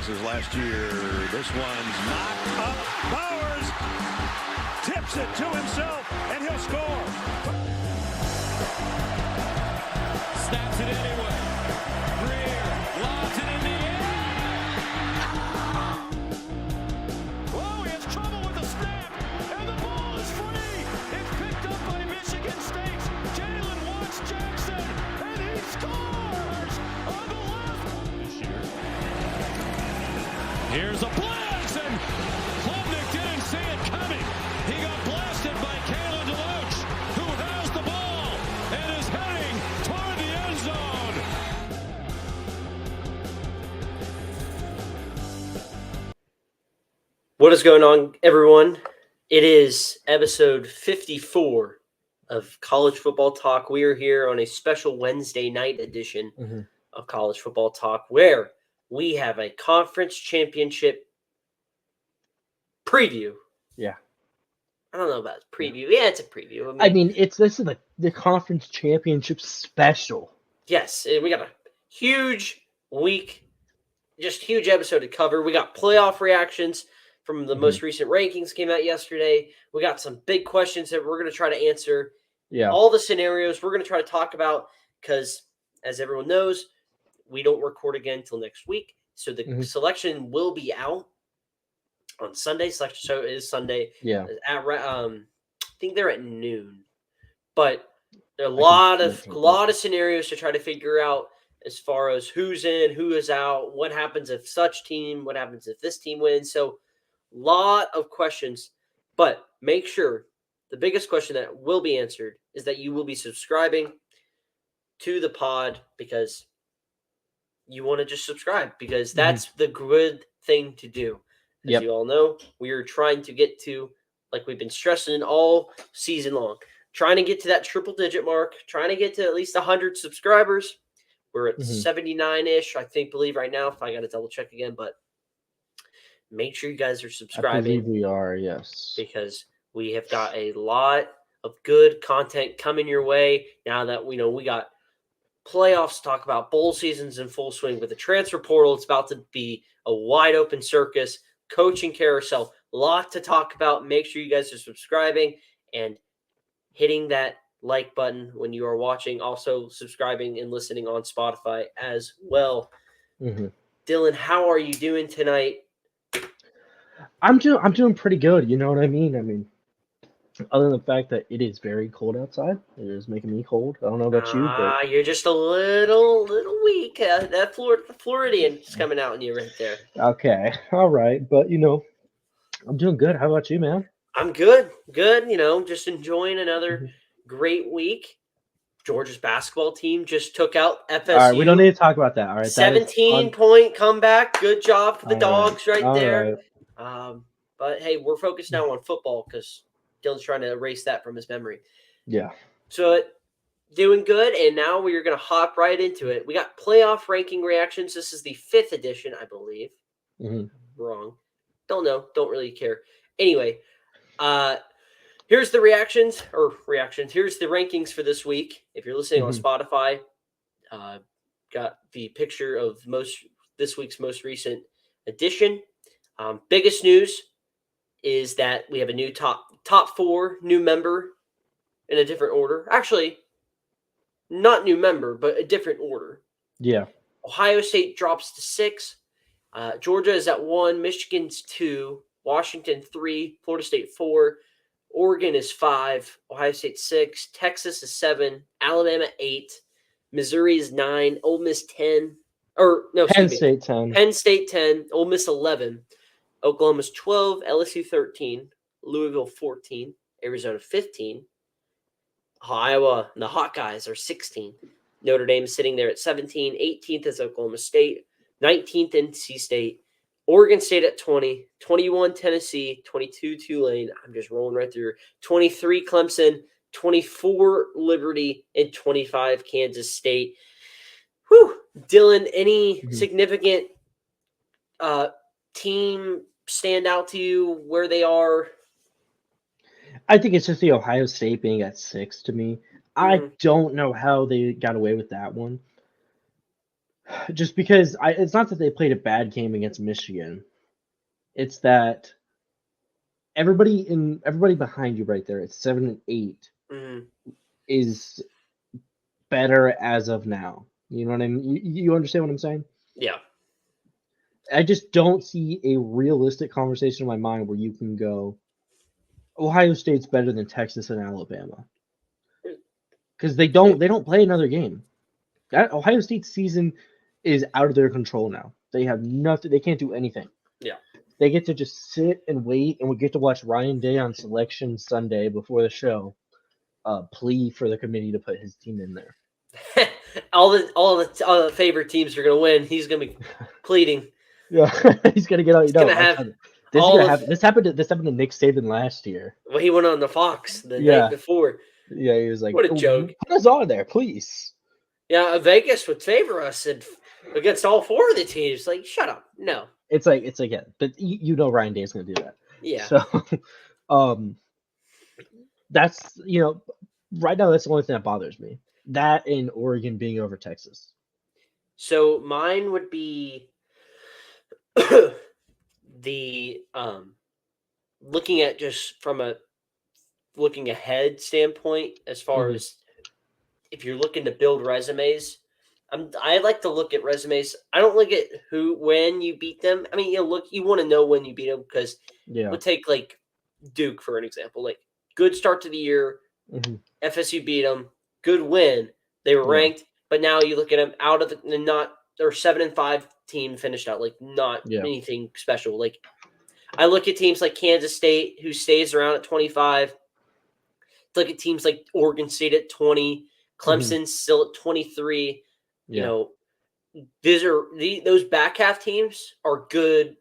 passes last year. This one's knocked up. Bowers tips it to himself, and he'll score. Snaps it anyway. Greer lobs it in the air. Oh, he has trouble with the snap, and the ball is free. It's picked up by Michigan State. Jalen wants Jackson, and he scores on the left. This year. Here's a blitz, and Klubnik didn't see it coming. He got blasted by Kalen DeLoach, who has the ball and is heading toward the end zone. What is going on, everyone? It is episode 54 of College Football Talk. We are here on a special Wednesday night edition of College Football Talk, where we have a conference championship preview. Yeah. I don't know about preview. Yeah, it's a preview. This is the conference championship special. Yes, we got a huge week, just huge episode to cover. We got playoff reactions from the most recent rankings came out yesterday. We got some big questions that we're going to try to answer. Yeah. All the scenarios we're going to try to talk about because, as everyone knows, we don't record again until next week. So the selection will be out on Sunday. Selection show is Sunday. Yeah. I think they're at noon. But there are a lot of scenarios to try to figure out as far as who's in, who is out, what happens if such team, what happens if this team wins. So a lot of questions. But make sure the biggest question that will be answered is that you will be subscribing to the pod because you want to just subscribe because that's the good thing to do. As you all know, we are trying to get to, like we've been stressing all season long, trying to get to that triple-digit mark, trying to get to at least 100 subscribers. We're at 79-ish, believe right now, if I got to double-check again. But make sure you guys are subscribing. I believe we are, yes. Because we have got a lot of good content coming your way now that we know we got playoffs to talk about, bowl seasons in full swing with the transfer portal. It's about to be a wide open circus, coaching carousel, a lot to talk about. Make sure you guys are subscribing and hitting that like button when you are watching. Also subscribing and listening on Spotify as well. Dylan, how are you doing tonight? I'm doing pretty good. You know what I mean? Other than the fact that it is very cold outside, it is making me cold. I don't know about you, but you're just a little weak. That Floridian is coming out in you right there. Okay, all right, but I'm doing good. How about you, man? I'm good. Just enjoying another great week. Georgia's basketball team just took out FSU. All right, we don't need to talk about that. All right, 17-point comeback. Good job for the Dogs right there. Right. But hey, we're focused now on football because Dylan's trying to erase that from his memory. Yeah. So doing good, and now we're going to hop right into it. We got playoff ranking reactions. This is the 5th edition, I believe. Wrong. Don't know. Don't really care. Anyway, here's the reactions. Here's the rankings for this week. If you're listening on Spotify, got the picture of this week's most recent edition. Biggest news is that we have a new top 4 new member in a different order. Actually, not new member, but a different order. Yeah. Ohio State drops to 6. Georgia is at 1. Michigan's 2. Washington 3. Florida State 4. Oregon is 5. Ohio State 6. Texas is 7. Alabama 8. Missouri is 9. Ole Miss 10. Penn State 10. Penn State 10. Ole Miss 11. Oklahoma's 12. LSU 13. Louisville 14. Arizona 15. Iowa, the Hawkeyes are 16. Notre Dame is sitting there at 17. 18th is Oklahoma State. 19th, NC State. Oregon State at 20. 21, Tennessee. 22, Tulane. I'm just rolling right through. 23, Clemson. 24, Liberty. And 25, Kansas State. Whew. Dylan, any significant team stand out to you where they are? I think it's just the Ohio State being at 6 to me. I don't know how they got away with that one. Just because it's not that they played a bad game against Michigan. It's that everybody behind you right there at 7-8 Mhm. is better as of now. You know what I mean? You understand what I'm saying? Yeah. I just don't see a realistic conversation in my mind where you can go, Ohio State's better than Texas and Alabama, because they don't play another game. That Ohio State season is out of their control now. They have nothing. They can't do anything. Yeah. They get to just sit and wait, and we get to watch Ryan Day on Selection Sunday before the show plea for the committee to put his team in there. all the favorite teams are going to win. He's going to be pleading. Yeah, he's gonna get out. He's gonna have this is all gonna of- happen. This happened to Nick Saban last year. Well, he went on the Fox the Yeah. night before. Yeah, he was like, What a joke. Put us on there, please. Yeah, Vegas would favor us against all four of the teams. Like, shut up. No. It's like yeah, but you know Ryan Day is gonna do that. Yeah. So, that's right now that's the only thing that bothers me. That and Oregon being over Texas. So mine would be the looking at just from a looking ahead standpoint, as far Mhm. as if you're looking to build resumes. I like to look at resumes. I don't look at when you beat them. I mean, you want to know when you beat them, because Yeah. we'll take like Duke for an example. Like, good start to the year. Mhm. FSU beat them. Good win. They were Yeah. ranked, but now you look at them out of the not their 7-5 team finished out like not Yeah. anything special. Like, I look at teams like Kansas State, who stays around at 25. Look at teams like Oregon State at 20, Clemson still at 23. Yeah. Those back half teams are good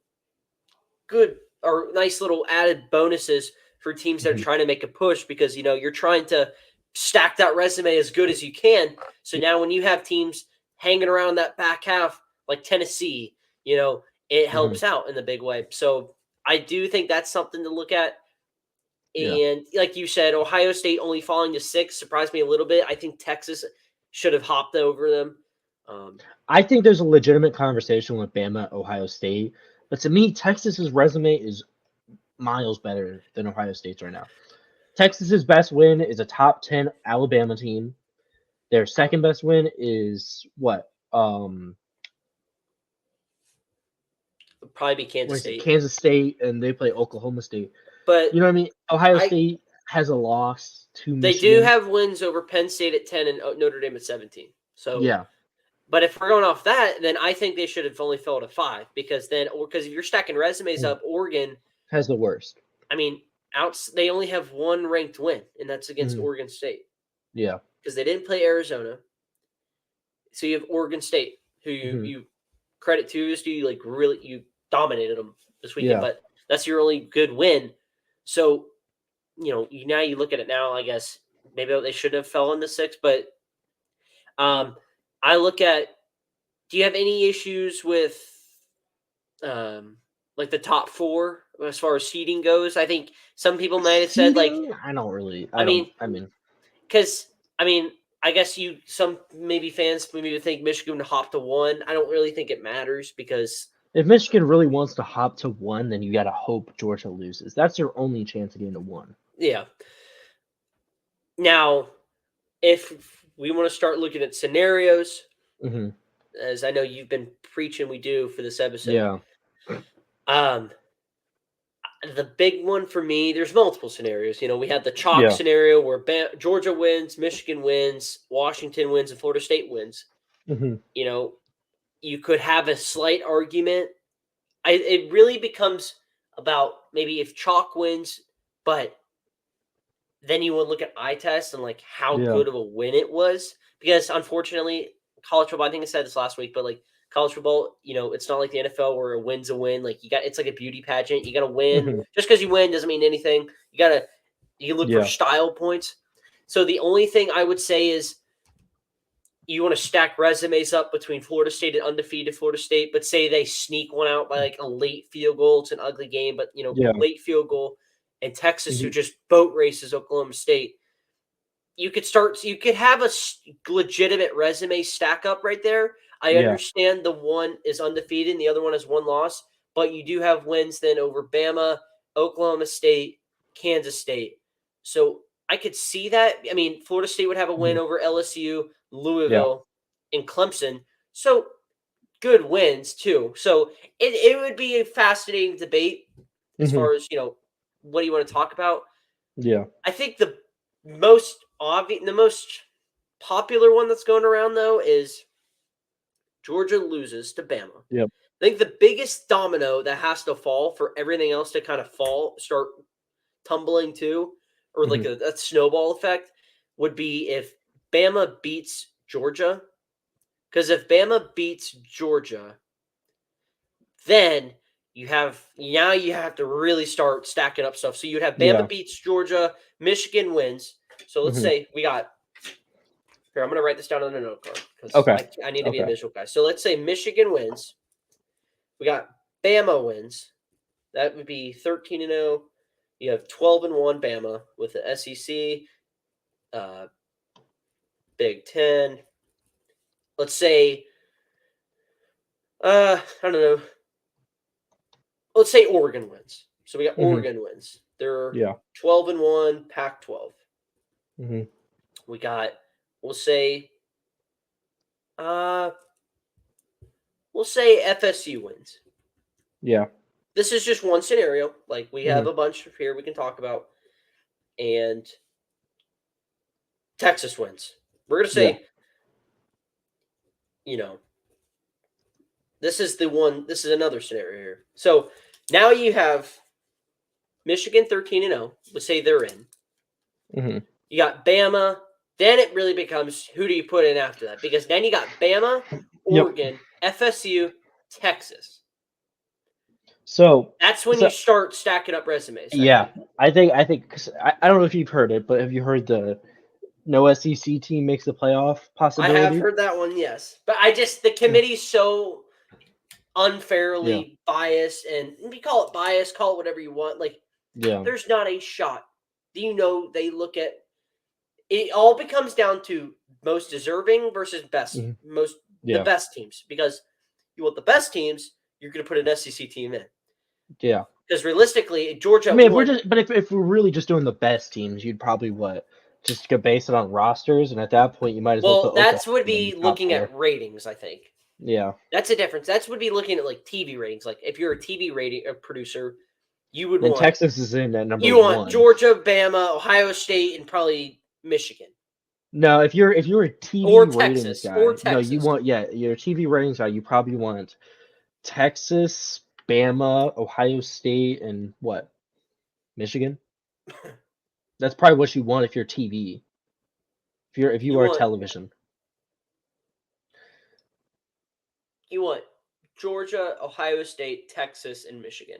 or nice little added bonuses for teams that are trying to make a push, because you're trying to stack that resume as good as you can. So now when you have teams hanging around that back half like Tennessee, it helps out in the big way. So I do think that's something to look at. And like you said, Ohio State only falling to 6 surprised me a little bit. I think Texas should have hopped over them. I think there's a legitimate conversation with Bama, Ohio State, but to me, Texas's resume is miles better than Ohio State's right now. Texas's best win is a top 10 Alabama team. Their second best win is what? Probably be Kansas State. Kansas State, and they play Oklahoma State. But you know what I mean? Ohio State has a loss to They Michigan. do have wins over Penn State at 10 and Notre Dame at 17. So yeah. But if we're going off that, then I think they should have only fell to 5, because if you're stacking resumes up, Oregon has the worst. I mean, they only have one ranked win, and that's against Oregon State. Yeah. Because they didn't play Arizona. So you have Oregon State, who you credit to is you dominated them this weekend, but that's your only good win. So, now you look at it now, I guess maybe they shouldn't have fell into 6, but I look at, do you have any issues with like the top 4 as far as seeding goes? I think some people might have said I don't really. Because I guess some fans maybe would think Michigan would hop to 1. I don't really think it matters, because if Michigan really wants to hop to 1, then you got to hope Georgia loses. That's their only chance of getting to 1. Yeah. Now, if we want to start looking at scenarios, as I know you've been preaching we do for this episode. Yeah. The big one for me, there's multiple scenarios. We had the chalk scenario where Georgia wins, Michigan wins, Washington wins, and Florida State wins. You could have a slight argument. It really becomes about maybe if chalk wins, but then you would look at eye test and how good of a win it was. Because unfortunately, college football, I think I said this last week, but college football, it's not like the NFL where a win's a win. It's like a beauty pageant. You got to win. Just because you win doesn't mean anything. You look for style points. So the only thing I would say is you want to stack resumes up between Florida State and undefeated Florida State, but say they sneak one out by a late field goal. It's an ugly game, but late field goal, and Texas, who just boat races Oklahoma State. You could have a legitimate resume stack up right there. I Yeah. understand the one is undefeated and the other one has one loss, but you do have wins then over Bama, Oklahoma State, Kansas State. So I could see that. I mean, Florida State would have a win over LSU, Louisville, and Clemson. So good wins too. So it would be a fascinating debate as far as, what do you want to talk about? Yeah. I think the most obvious, the most popular one that's going around though is Georgia loses to Bama. Yep. I think the biggest domino that has to fall for everything else to kind of start tumbling too, or like a snowball effect, would be if Bama beats Georgia. Because if Bama beats Georgia, then you have to really start stacking up stuff. So you'd have Bama beats Georgia, Michigan wins. So let's say we got here. I'm going to write this down on a note card because I need to be a visual guy. So let's say Michigan wins. We got Bama wins. That would be 13-0. You have 12-1 Bama with the SEC, Big Ten. Let's say, I don't know. Let's say Oregon wins. So we got Oregon wins. They're 12-1, Pac-12. We got, we'll say FSU wins. Yeah. This is just one scenario. Like we have a bunch here we can talk about. And Texas wins. We're going to say, this is another scenario here. So now you have Michigan 13-0. Let's say they're in. You got Bama. Then it really becomes who do you put in after that? Because then you got Bama, Oregon, FSU, Texas. So that's when you start stacking up resumes. I think cause I don't know if you've heard it, but have you heard the no SEC team makes the playoff possibility? I have heard that one, yes. But the committee's so unfairly biased, and we call it bias, call it whatever you want. Like, there's not a shot. They look at it. All becomes down to most deserving versus best, the best teams. Because you want the best teams, you're going to put an SEC team in. Yeah. Because realistically, Georgia. I mean, if we're really just doing the best teams, you'd probably just go base it on rosters, and at that point, you might as well. Well, that would be looking at ratings, I think. Yeah, that's a difference. That would be looking at like TV ratings. Like if you're a TV rating producer, you would want. Texas is in at number 1. You want Georgia, Bama, Ohio State, and probably Michigan. No, if you're a TV or ratings Texas, guy, or Texas. no, you want you're a TV ratings guy. You probably want Texas, Bama, Ohio State, and what? Michigan. That's probably what you want if you're TV. If you are a television. You want Georgia, Ohio State, Texas, and Michigan.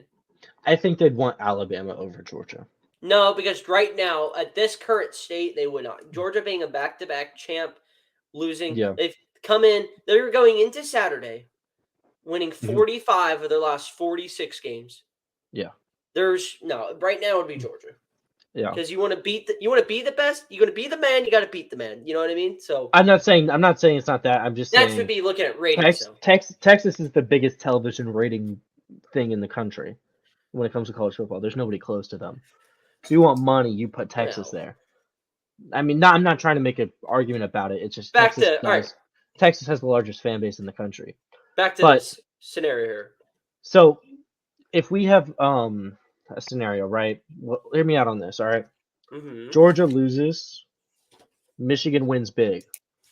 I think they'd want Alabama over Georgia. No, because right now, at this current state, they would not. Georgia being a back-to-back champ, losing. They've come in. They're going into Saturday, winning 45 of their last 46 games. Yeah. Right now it would be Georgia. Yeah. Because you want to be the best. You want to be the man. You got to beat the man. You know what I mean? So I'm not saying it's not that. I'm just saying that would be looking at ratings. Texas is the biggest television rating thing in the country when it comes to college football. There's nobody close to them. If you want money, you put Texas there. I mean, I'm not trying to make an argument about it. It's just Texas has the largest fan base in the country. Back to this scenario here. So if we have a scenario, right? Well, hear me out on this, all right? Georgia loses. Michigan wins big.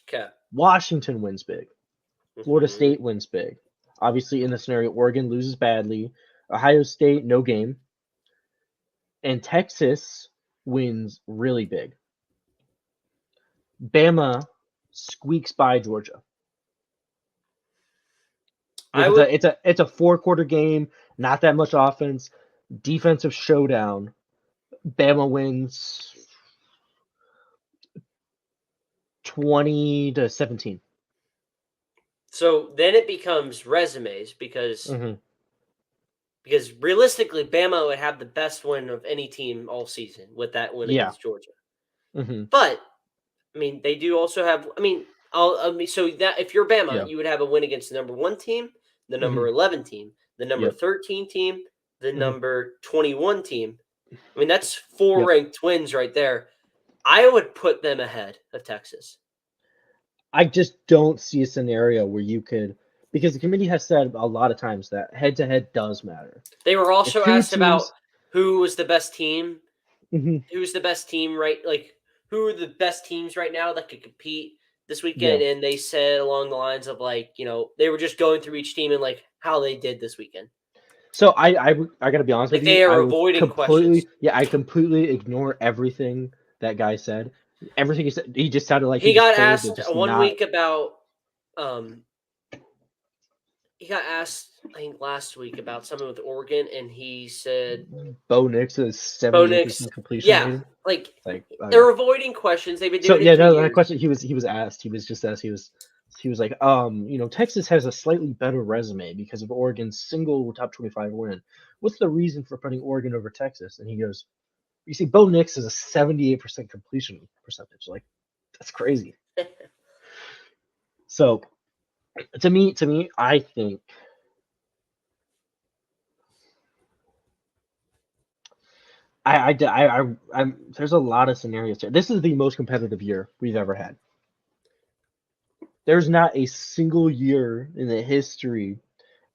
Okay. Washington wins big. Florida State wins big. Obviously, in the scenario, Oregon loses badly. Ohio State, no game. And Texas wins really big. Bama squeaks by Georgia. It's a 4-quarter game, not that much offense, defensive showdown. Bama wins 20-17. So then it becomes resumes because realistically, Bama would have the best win of any team all season with that win against Georgia. But I mean, they do also have. I mean, So that if you're Bama, Yeah. you would have a win against the number 1 team, the number Mhm. 11 team, the number Yep. 13 team, the Mhm. number 21 team. I mean, that's 4 Yep. ranked wins right there. I would put them ahead of Texas. I just don't see a scenario where you could, because the committee has said a lot of times that head-to-head does matter. They were If also two asked about teams, who was the best team. Mhm. Who's the best team, right? Like, who are the best teams right now that could compete this Yeah. weekend? And they said along the lines of like, they were just going through each team and like how they did this weekend. So I gotta be honest Like with you. they I are would avoiding questions. completely ignore everything that guy said. Everything he said, he just sounded like he He was got told to asked just one not. week about he got asked I think last week about something with Oregon, and he said Bo Nix is Bo Nix, 78% completion yeah, rating. like Like, okay. they're avoiding questions. They've been So doing it yeah, for no, that years. question he was asked. He was just asked. He was like, Texas has a slightly better resume because of Oregon's single top 25 win. What's the reason for putting Oregon over Texas? And he goes, you see, Bo Nix is a 78% completion percentage. Like, that's crazy. So to me, I think I'm there's a lot of scenarios here. This is the most competitive year we've ever had. There's not a single year in the history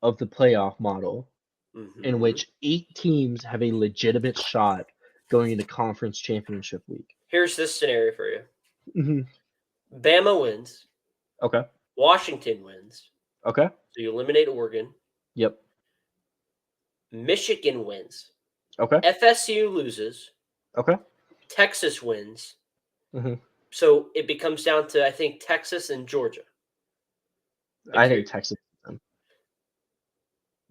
of the playoff model in Mhm. which 8 teams have a legitimate shot going into conference championship week. Here's this scenario for you: Hmm. Bama wins, Okay. Washington wins, Okay. so you eliminate Oregon. Yep. Michigan wins, Okay. FSU loses, Okay. Texas wins. Hmm. So it becomes down to I think Texas and Georgia. I If think you Texas.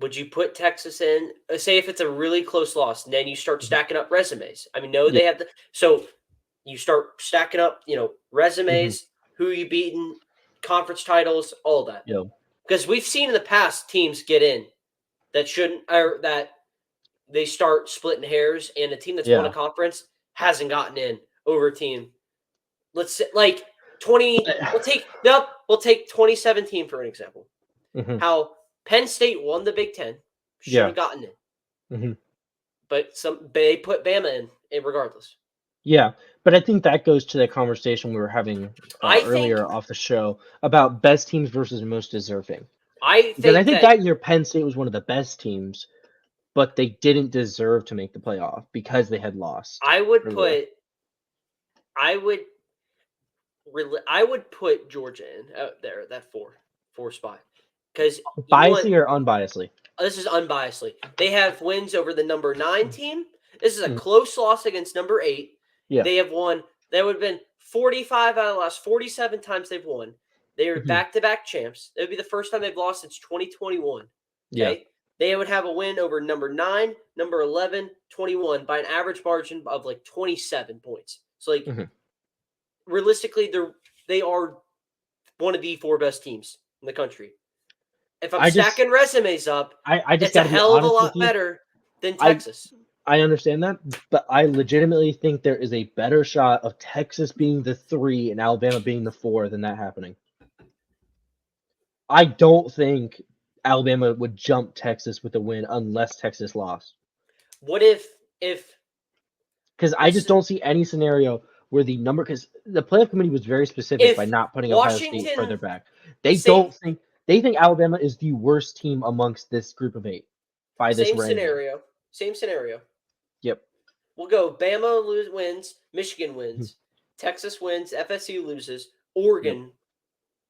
would you put Texas in? Say if it's a really close loss, and then you start Mhm. stacking up resumes. I mean, no, Yeah. they have the so you start stacking up, Hmm. resumes, who you beaten, conference titles, all that. Yeah. Because we've seen in the past teams get in that shouldn't, or that they start splitting hairs, and a team that's won a Yeah. conference hasn't gotten in over a team. Let's say like 20. We'll take 2017 for an example. Hmm. How Penn State won the Big Ten, should Yeah. have gotten in, Hmm. but they put Bama in regardless. Yeah, but I think that goes to the conversation we were having I think earlier off the show about best teams versus most deserving. I Because I think think that that year Penn State was one of the best teams, but they didn't deserve to make the playoff because they had lost I would earlier. put I would I would put Georgia in out there that four spot because you want Biasly or unbiasedly? this is unbiasedly. They have wins over the number 9 team. This is a Mm, close loss against number 8. yeah. They have won. That would have been 45 out of the last 47 times they've won. They are Hmm. back-to-back champs. It would be the first time they've lost since 2021. Yeah. Okay. They would have a win over number 9, number 11, 21 by an average margin of like 27 points. So like Hmm. realistically, they are one of the 4 best teams in the country. If I'm I just stacking resumes up, I just it's a got to be hell of a honest with lot you. better than I Texas. I understand that, but I legitimately think there is a better shot of Texas being the 3 and Alabama being the 4 than that happening. I don't think Alabama would jump Texas with a win unless Texas lost. What if Because I this just is don't see any scenario where because the playoff committee was very specific by if not putting Ohio State Washington further back. They same don't think they think Alabama is the worst team amongst this group of 8 by this same ranking. scenario, same scenario. Yep. We'll go Bama wins, Michigan Mhm. wins, Texas wins, FSU loses, Yep.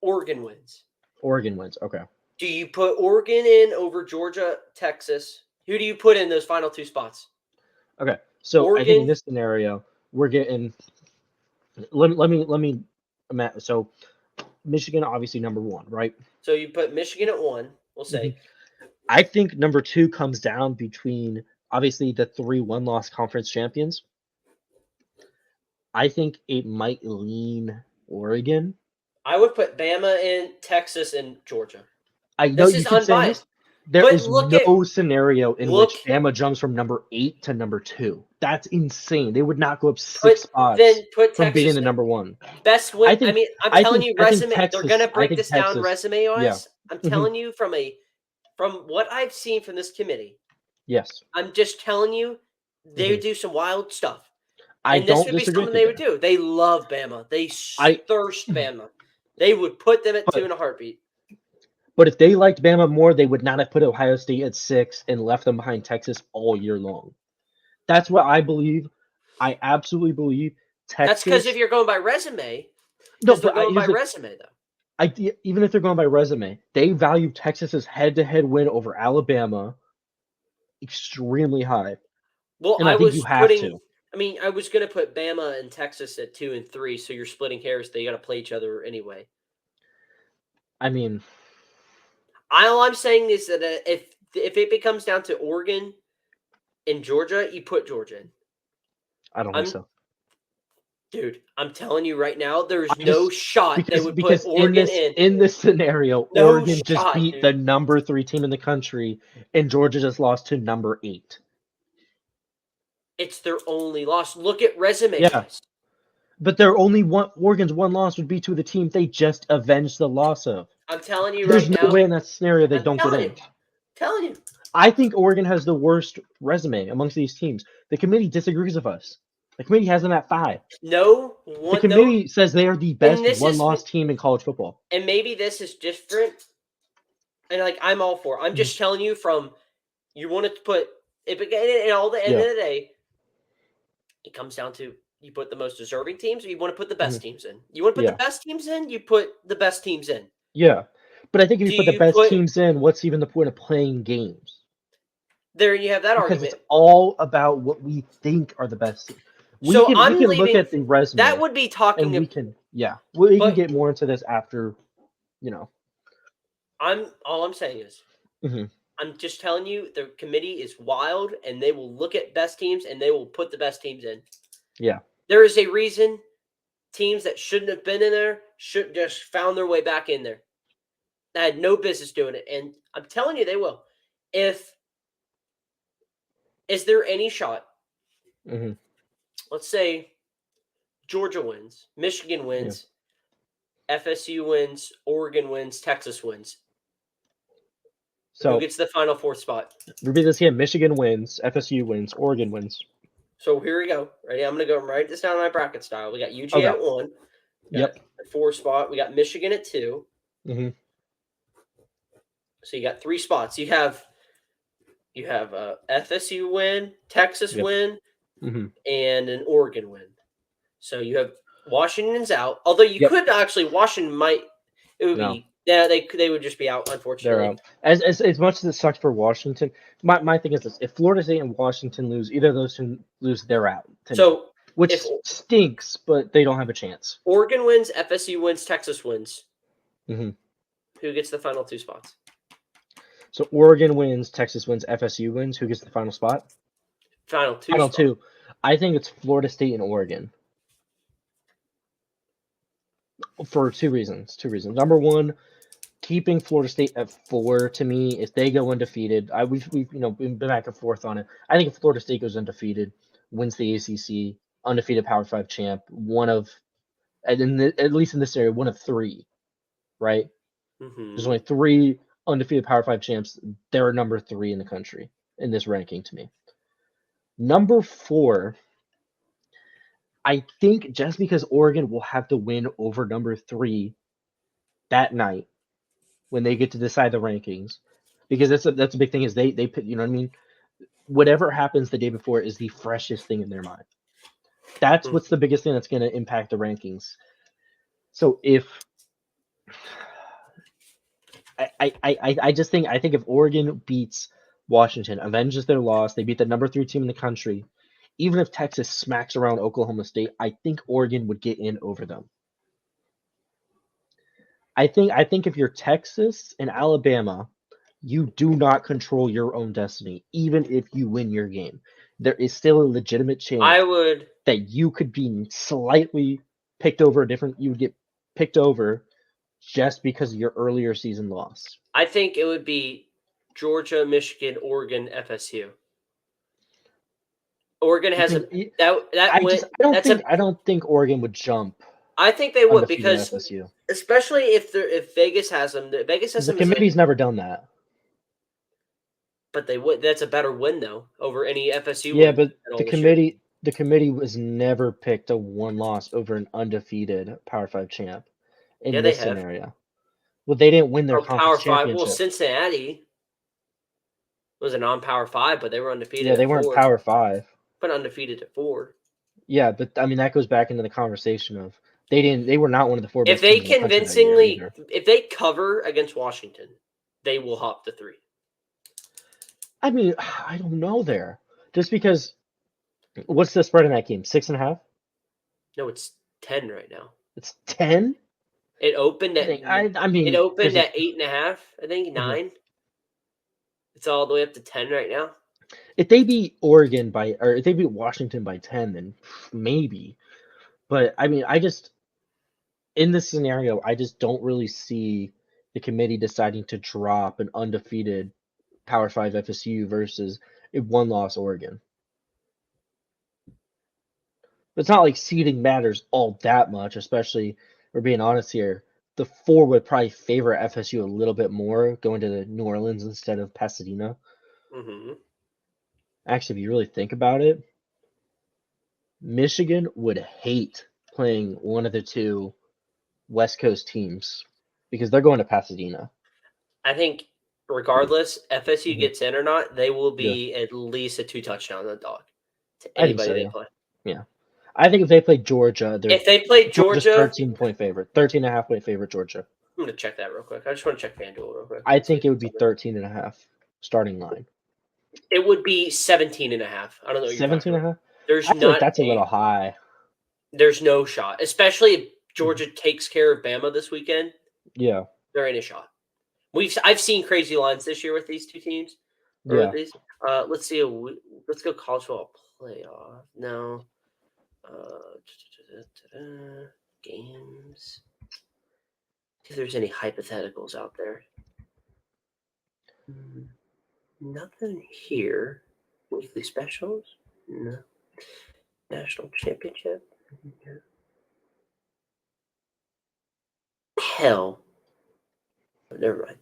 Oregon wins. Oregon wins. Okay. Do you put Oregon in over Georgia, Texas? Who do you put in those final 2 spots? Okay. So I think in Oregon. this scenario, we're getting. Let me. So Michigan obviously number 1, right? So you put Michigan at 1, we'll Mhm. say. I think number 2 comes down between obviously the 3 one-loss conference champions. I think it might lean Oregon. I would put Bama in, Texas, and Georgia. I know This you is keep saying this. unbiased. There But is look no at- scenario in look- which Bama jumps from number 8 to number 2. That's insane. They would not go up 6 Put spots put from beating Texas the in. number 1. Best win. I think I'm I telling think you, I think resume. They're gonna I break think this down Texas. resume Yeah. wise. I'm Mhm. telling you from what I've seen from this committee. Yes. I'm just telling you, they Mhm. do some wild stuff. I And this don't would be disagree with something you they would there. do. They love Bama. They I thirst Bama. They would put them at 2 but in a heartbeat. but if they liked Bama more, they would not have put Ohio State at 6 and left them behind Texas all year long. That's what I believe. I absolutely believe That's because if Texas. you're going by resume, No, because they're but going by here's the resume though. even if they're going by resume, they value Texas's head-to-head win over Alabama extremely high, Well, and I think you have to. I was going to put Bama and Texas at 2 and 3, so you're splitting hairs. They got to play each other anyway. I mean, All I'm saying is that if it becomes down to Oregon and Georgia, you put Georgia in. I don't think so. Dude, I'm telling you right now, there's I no just shot they would put because Oregon in. in this scenario, No Oregon just shot, beat dude. the number 3 team in the country, and Georgia just lost to number 8. It's their only loss. Look at resume Yeah. wise. But their only one Oregon's one loss would be to the team they just avenged the loss of. I'm telling you There's right no now. way in that scenario they I'm don't get telling in. you. Telling you. I think Oregon has the worst resume amongst these teams. The committee disagrees with us. The committee has them at 5. The committee says they are the best one-loss team in college football. And maybe this is different. And like I'm all for. I'm just telling you from you want to put if it and all the end of the day, it comes down to you put the most deserving teams or you want to put the best teams in. You want to put the best teams in, you put the best teams in. Yeah. But I think if you put the best teams in, what's even the point of playing games? There you have that because argument. It's all about what we think are the best teams. We can look at the resume. That would be talking. And we can get more into this after, All I'm saying is, I'm just telling you, the committee is wild, and they will look at best teams and they will put the best teams in. Yeah, there is a reason teams that shouldn't have been in there should just found their way back in there. They had no business doing it, and I'm telling you, they will. Is there any shot? Let's say Georgia wins, Michigan wins, FSU wins, Oregon wins, Texas wins. So who gets the final 4th spot? Repeat this again. Michigan wins, FSU wins, Oregon wins. So here we go. Ready? I'm going to go write this down in my bracket style. We got UGA at 1. Yep. At 4 spot. We got Michigan at 2. So you got 3 spots. You have FSU win, Texas win, and an Oregon win. So you have Washington's out. Although you could actually, Washington might. It would be. Yeah, they would just be out, unfortunately. They're out. As much as it sucks for Washington, my thing is this: if Florida State and Washington lose, either of those two lose, they're out. So which stinks, but they don't have a chance. Oregon wins, FSU wins, Texas wins. Who gets the final 2 spots? So Oregon wins, Texas wins, FSU wins. Who gets the final spot? Final 2. I think it's Florida State and Oregon. For 2 reasons. Number one, keeping Florida State at 4 to me, if they go undefeated, we've been back and forth on it. I think if Florida State goes undefeated, wins the ACC, undefeated Power 5 champ, at least in this area, one of 3, right? There's only 3 undefeated Power 5 champs. They're number 3 in the country in this ranking to me. Number 4, I think just because Oregon will have to win over number 3 that night when they get to decide the rankings, because that's a big thing is they put, you know what I mean? Whatever happens the day before is the freshest thing in their mind. That's what's the biggest thing that's going to impact the rankings. So if I think if Oregon beats Washington, avenges their loss, they beat the number 3 team in the country, even if Texas smacks around Oklahoma State, I think Oregon would get in over them. I think if you're Texas and Alabama, you do not control your own destiny, even if you win your game. There is still a legitimate chance that you could be slightly picked over you would get picked over just because of your earlier season loss. I think it would be Georgia, Michigan, Oregon, FSU. Oregon You has think- I I don't think Oregon would jump I think they would undefeated because FSU especially if Vegas has them. Vegas has because the them as committee's never done that. but they would. That's a better win though over any FSU Yeah, win. but at all the this year. committee was never picked a one loss over an undefeated Power 5 champ in Yeah, they this have. scenario. Well, they didn't win their Or Power conference 5. Well, championship. Cincinnati was a non-Power 5, but they were undefeated Yeah, they at weren't 4. Power 5. But undefeated at 4. Yeah, but I mean that goes back into the conversation of they were not one of the 4 If best they teams in the country that year either. if they cover against Washington, they will hop the 3. I mean, I don't know there. Just because what's the spread in that game? 6.5? No, it's 10 right now. It's 10? It opened at I mean it opened there's at 8.5. I think Mhm. 9. It's all the way up to 10 right now. if they beat Oregon or if they beat Washington by 10, then maybe. But I mean, in this scenario, I just don't really see the committee deciding to drop an undefeated Power 5 FSU versus a one-loss Oregon. But it's not like seeding matters all that much, especially, we're being honest here, the 4 would probably favor FSU a little bit more going to New Orleans instead of Pasadena. Mm-hmm. Actually, if you really think about it, Michigan would hate playing one of the 2 West Coast teams because they're going to Pasadena. I think regardless, FSU Mhm. gets in or not, they will Yeah. be at least a 2 touchdown dog to I think anybody so, they yeah. play. Yeah. I think if they play Georgia, If they play Georgia's Georgia, 13-point favorite. 13.5-point favorite, Georgia. I'm gonna check that real quick. I just want to check FanDuel real quick. I think it would be 13.5 starting line. It would be 17.5. I don't know what you're talking about. 17.5? There's I feel like not that's a little high. There's no shot, especially if Georgia takes care of Bama this weekend. Yeah. There ain't a shot. I've seen crazy lines this year with these 2 teams. Or Yeah. with these. Let's see. Let's go college football playoff. No. Games. See if there's any hypotheticals out there. Nothing here. Weekly specials? No. National championship? No. Hell. Oh, never mind.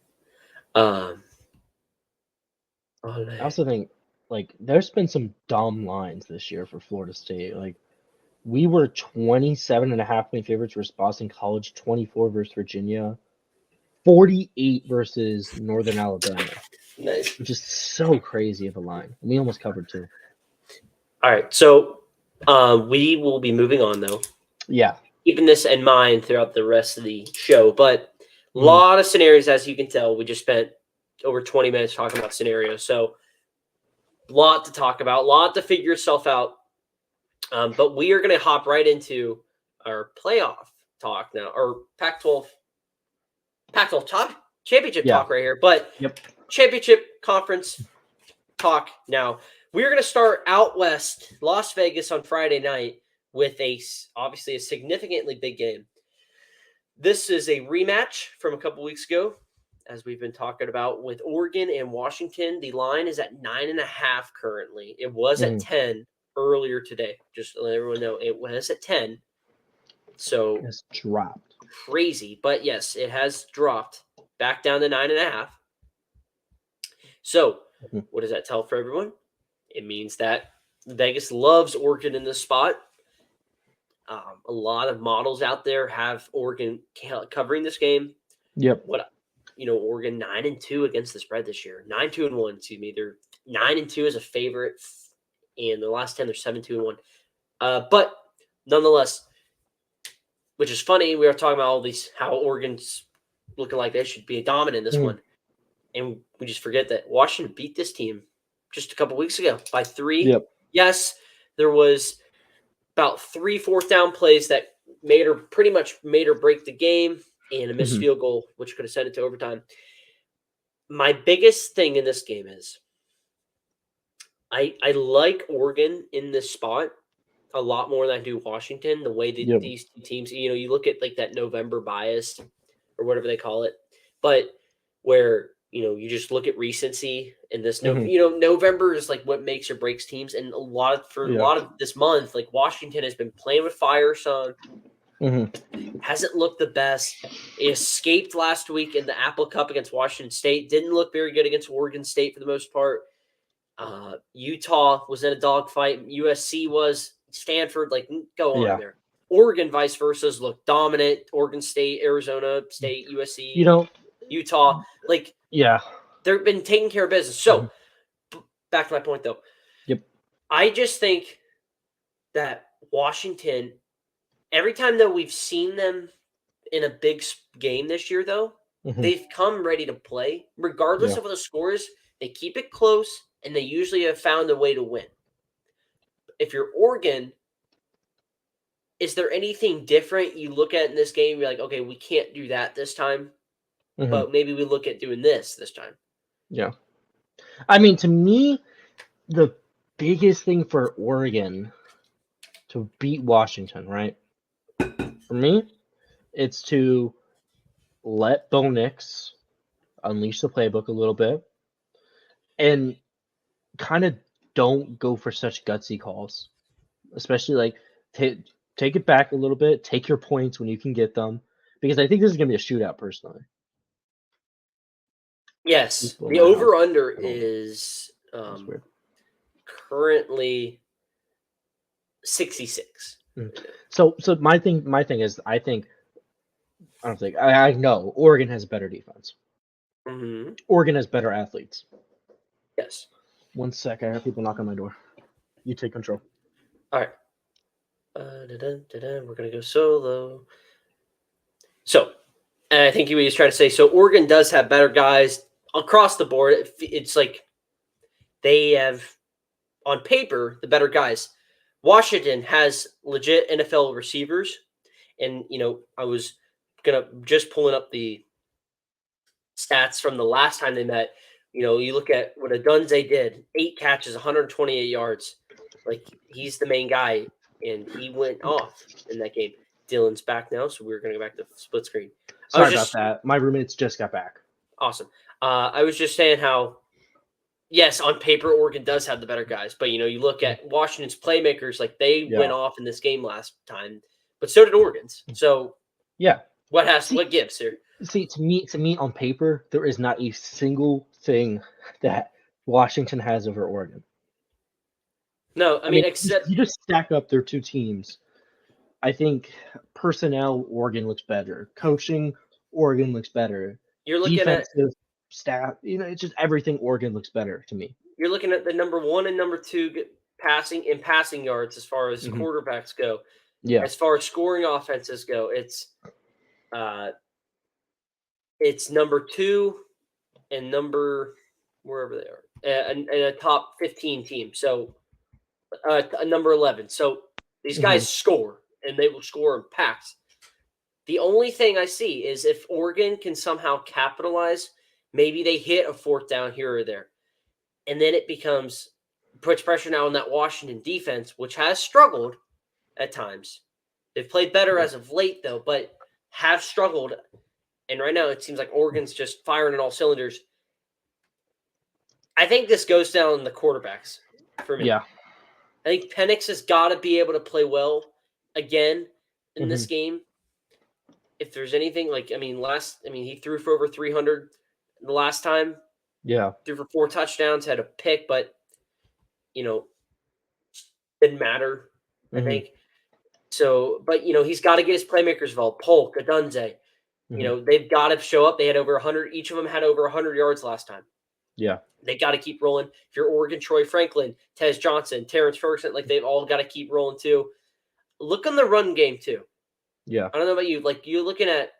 I also think, like, there's been some dumb lines this year for Florida State. Like, we were 27.5-point favorites versus Boston College, 24 versus Virginia, 48 versus Northern Alabama, Nice. which is so crazy of a line. We almost covered too. All right, so we will be moving on though. Yeah. Keeping this in mind throughout the rest of the show, but a lot of scenarios, as you can tell. We just spent over 20 minutes talking about scenarios, so a lot to talk about, a lot to figure yourself out. But we are going to hop right into our playoff talk now, or Pac-12 top championship talk right here. But championship conference talk now. We're going to start out west, Las Vegas on Friday night with obviously a significantly big game. This is a rematch from a couple weeks ago, as we've been talking about with Oregon and Washington. The line is at 9.5 currently. It was at 10 earlier today. Just to let everyone know, it was at 10. So it's dropped. Crazy. But yes, it has dropped back down to 9.5. So what does that tell for everyone? It means that Vegas loves Oregon in this spot. A lot of models out there have Oregon covering this game. Yep. Oregon 9-2 against the spread this year. 9-2-1. Excuse me. They're 9-2 as a favorite, and the last 10 they're 7-2-1. But nonetheless, which is funny, we were talking about all these how Oregon's looking like they should be dominant in this one, and we just forget that Washington beat this team just a couple weeks ago by 3. Yep. Yes, there was about 3 fourth down plays that pretty much made or break the game, and a missed field goal, which could have sent it to overtime. My biggest thing in this game is I like Oregon in this spot a lot more than I do Washington. The way that these two teams, you look at like that November bias or whatever they call it, but where you just look at recency in this. Mhm. November is like what makes or breaks teams, and a lot of this month, like Washington has been playing with fire. Son Mhm. hasn't looked the best. He escaped last week in the Apple Cup against Washington State. Didn't look very good against Oregon State for the most part. Utah was in a dogfight. USC was. Stanford, like, go on Yeah. there. Oregon, vice versa, looked dominant. Oregon State, Arizona State, You USC, know, Utah, like yeah. they've been taking care of business. So Mhm. back to my point, though. Yep. I just think that Washington, every time that we've seen them in a big game this year, though, Mhm. they've come ready to play, regardless Yeah. of what the score is. They keep it close, and they usually have found a way to win. If you're Oregon, is there anything different you look at in this game? You're like, okay, we can't do that this time, Mhm. but maybe we look at doing this time. Yeah. I mean, to me, the biggest thing for Oregon to beat Washington, right? For me, it's to let Bo Nix unleash the playbook a little bit and kind of don't go for such gutsy calls, especially like take it back a little bit, take your points when you can get them, because I think this is gonna be a shootout personally. Yes, People in the my house over under at home. is That's weird. currently 66. So my thing is I know Oregon has better defense. Mm-hmm. Oregon has better athletes. Yes. One sec, I have people knock on my door. You take control. All right. We're gonna go solo. So, and I think he was trying to say. So Oregon does have better guys across the board. It's like they have, on paper, the better guys. Washington has legit NFL receivers, and I was just pulling up the stats from the last time they met. You look at what Adunze did: 8 catches, 128 yards. Like, he's the main guy, and he went off in that game. Dylan's back now, so we're going to go back to split screen. Sorry about that. My roommates just got back. Awesome. I was just saying how, yes, on paper, Oregon does have the better guys, but you look at Washington's playmakers, like they went off in this game last time, but so did Oregon's. So yeah, what gives here? See, to me, on paper, there is not a single thing that Washington has over Oregon. No, I mean, except you just stack up their two teams. I think personnel, Oregon looks better. Coaching, Oregon looks better. you're looking Defensive staff, it's just everything. Oregon looks better to me. You're looking at the number 1 and number 2 passing yards as far as quarterbacks go. Yeah. As far as scoring offenses go, it's number 2 and number wherever they are, and a top 15 team. So number 11. So these guys score, and they will score in packs. The only thing I see is if Oregon can somehow capitalize, maybe they hit a 4th down here or there. And then it puts pressure now on that Washington defense, which has struggled at times. They've played better as of late, though, but have struggled. And right now it seems like Oregon's just firing on all cylinders. I think this goes down the quarterbacks for me. Yeah. I think Penix has got to be able to play well again in this game. If there's anything, he threw for over 300 the last time. Yeah. Threw for 4 touchdowns, had a pick, but didn't matter, I think. So, but he's got to get his playmakers involved. Polk, Adunze, they've got to show up. They had over 100. Each of them had over 100 yards last time. Yeah. They got to keep rolling. If you're Oregon, Troy Franklin, Tez Johnson, Terrence Ferguson, like they've all got to keep rolling too. Look on the run game too. Yeah. I don't know about you. Like you're looking at